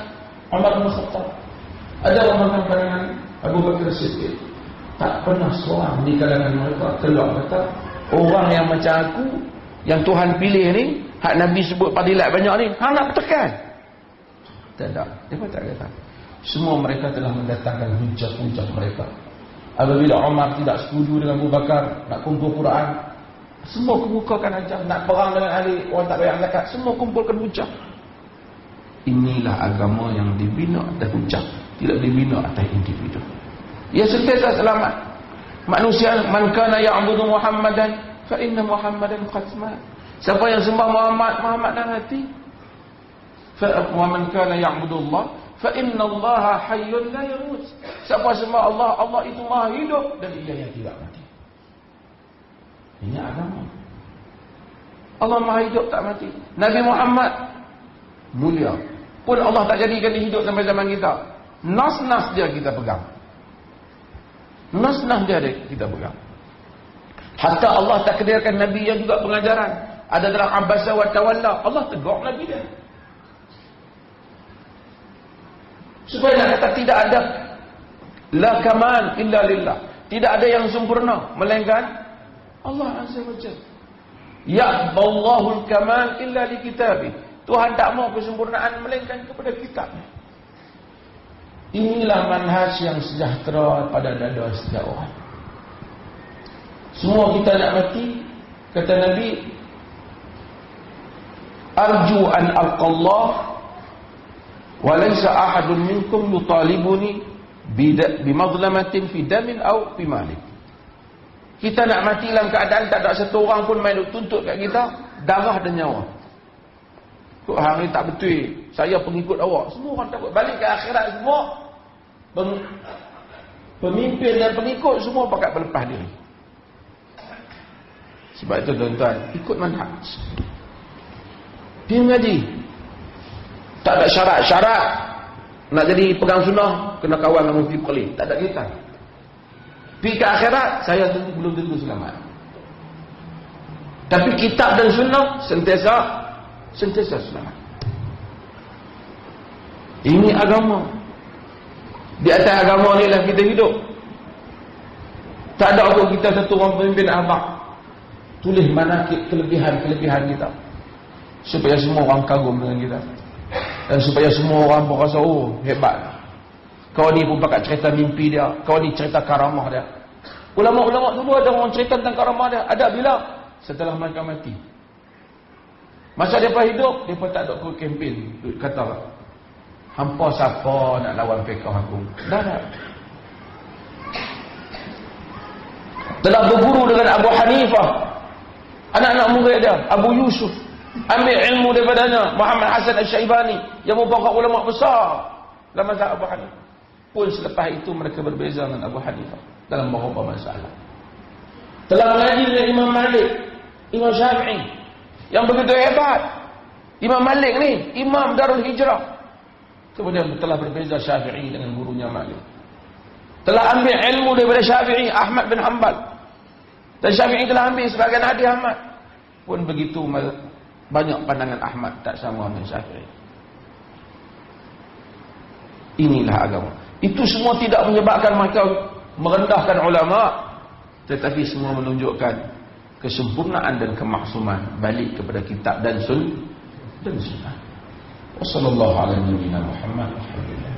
Umar bin Khattab. Ada orang makan pandangan Abu Bakar Siddiq. Tak pernah seorang di kalangan mereka keluar kata, orang yang macam aku, yang Tuhan pilih ni, hak Nabi sebut fadilat banyak ni, hang nak tekan. Tak. Dia pun tak kata. Semua mereka telah mendatangkan hujah-hujah mereka. Apabila Umar tidak setuju dengan Abu Bakar nak kumpul Quran, semua kemukakan ajar. Nak perang dengan ahli orang tak bayar zakat, semua kumpulkan hujah. Inilah agama yang dibina atas hujah, tidak dibina atas individu. Ia sentiasa selamat. Manusia, man kana ya'budu Muhammadan fa inna Muhammadan qad mat. Siapa yang sembah Muhammad dah mati. Wa man kana ya'budu Allah fa inna Allah hayyun la yamut. Siapa sembah Allah, Allah itu Maha hidup dan Ia yang tidak mati. Ini agama. Allah Maha hidup tak mati. Nabi Muhammad mulia, pun Allah tak jadikan dia hidup sampai zaman kita. Nas-nas dia kita pegang. Nas-nas dia kita pegang. Hatta Allah takdirkan Nabi yang juga pengajaran. Ada dalam Abbasa wa Tawalla. Allah tegur Nabi dia. Supaya nak kata tidak ada la kamal illa lillah. Tidak ada yang sempurna melainkan Allah Azza wa Jalla. Ya'ballahu al-kamal illa li kitabih. Tuhan tak mau kesempurnaan melainkan kepada kitabnya. Inilah manhaj yang sejahtera pada dada setiap orang. Semua kita nak mati, kata Nabi, arju an alqallah wa laysa ahadun minkum yutalibuni bimadlamatin fi damin aw fi malik. Kita nak mati dalam keadaan tak ada satu orang pun main tuntut kat kita darah dan nyawa. Kok hari tak betul, saya pengikut awak. Semua orang takut balik ke akhirat, semua pemimpin dan pengikut semua pakat berlepas diri. Sebab itu tuan-tuan, ikut manhaj. Dia mengaji. Tak ada syarat-syarat. Nak jadi pegang sunnah, kena kawan dengan mufti Qalil. Tak ada kita. Pergi ke akhirat, saya belum tentu selamat. Tapi kitab dan sunnah sentiasa selamat. Ini agama. Di atas agama ni lah kita hidup. Tak ada apa kita satu orang pemimpin abad tulis manakib kelebihan kita, supaya semua orang kagum dengan kita, dan supaya semua orang berasa, oh hebat, kau ni pun pakat cerita mimpi dia, kau ni cerita karamah dia. Ulama-ulama dulu ada orang cerita tentang karamah dia. Ada bila? Setelah mereka mati. Masa mereka hidup, mereka tak ada kempen kata hampa siapa nak lawan fiqh aku. Dah. Telah berguru dengan Abu Hanifah, anak-anak murid dia Abu Yusuf, ambil ilmu daripadanya Muhammad Hasan Al-Syaibani yang merupakan ulama besar dalam mazhab Abu Hanifah. Pun selepas itu mereka berbeza dengan Abu Hanifah dalam beberapa masalah. Telah mengaji dengan Imam Malik, Imam Syafi'i yang begitu hebat. Imam Malik ni Imam Darul Hijrah. Kemudian telah berbeza Syafi'i dengan gurunya Malik. Telah ambil ilmu daripada Syafi'i Ahmad bin Hanbal. Dan Syafi'i telah ambil sebagian hadis Ahmad. Pun begitu banyak pandangan Ahmad tak sama dengan Syafi'i. Inilah agama. Itu semua tidak menyebabkan mereka merendahkan ulama, tetapi semua menunjukkan kesempurnaan dan kemaksuman balik kepada kitab dan sunnah. Wassallallahu ala nabiyyina Muhammad. Alhamdulillah.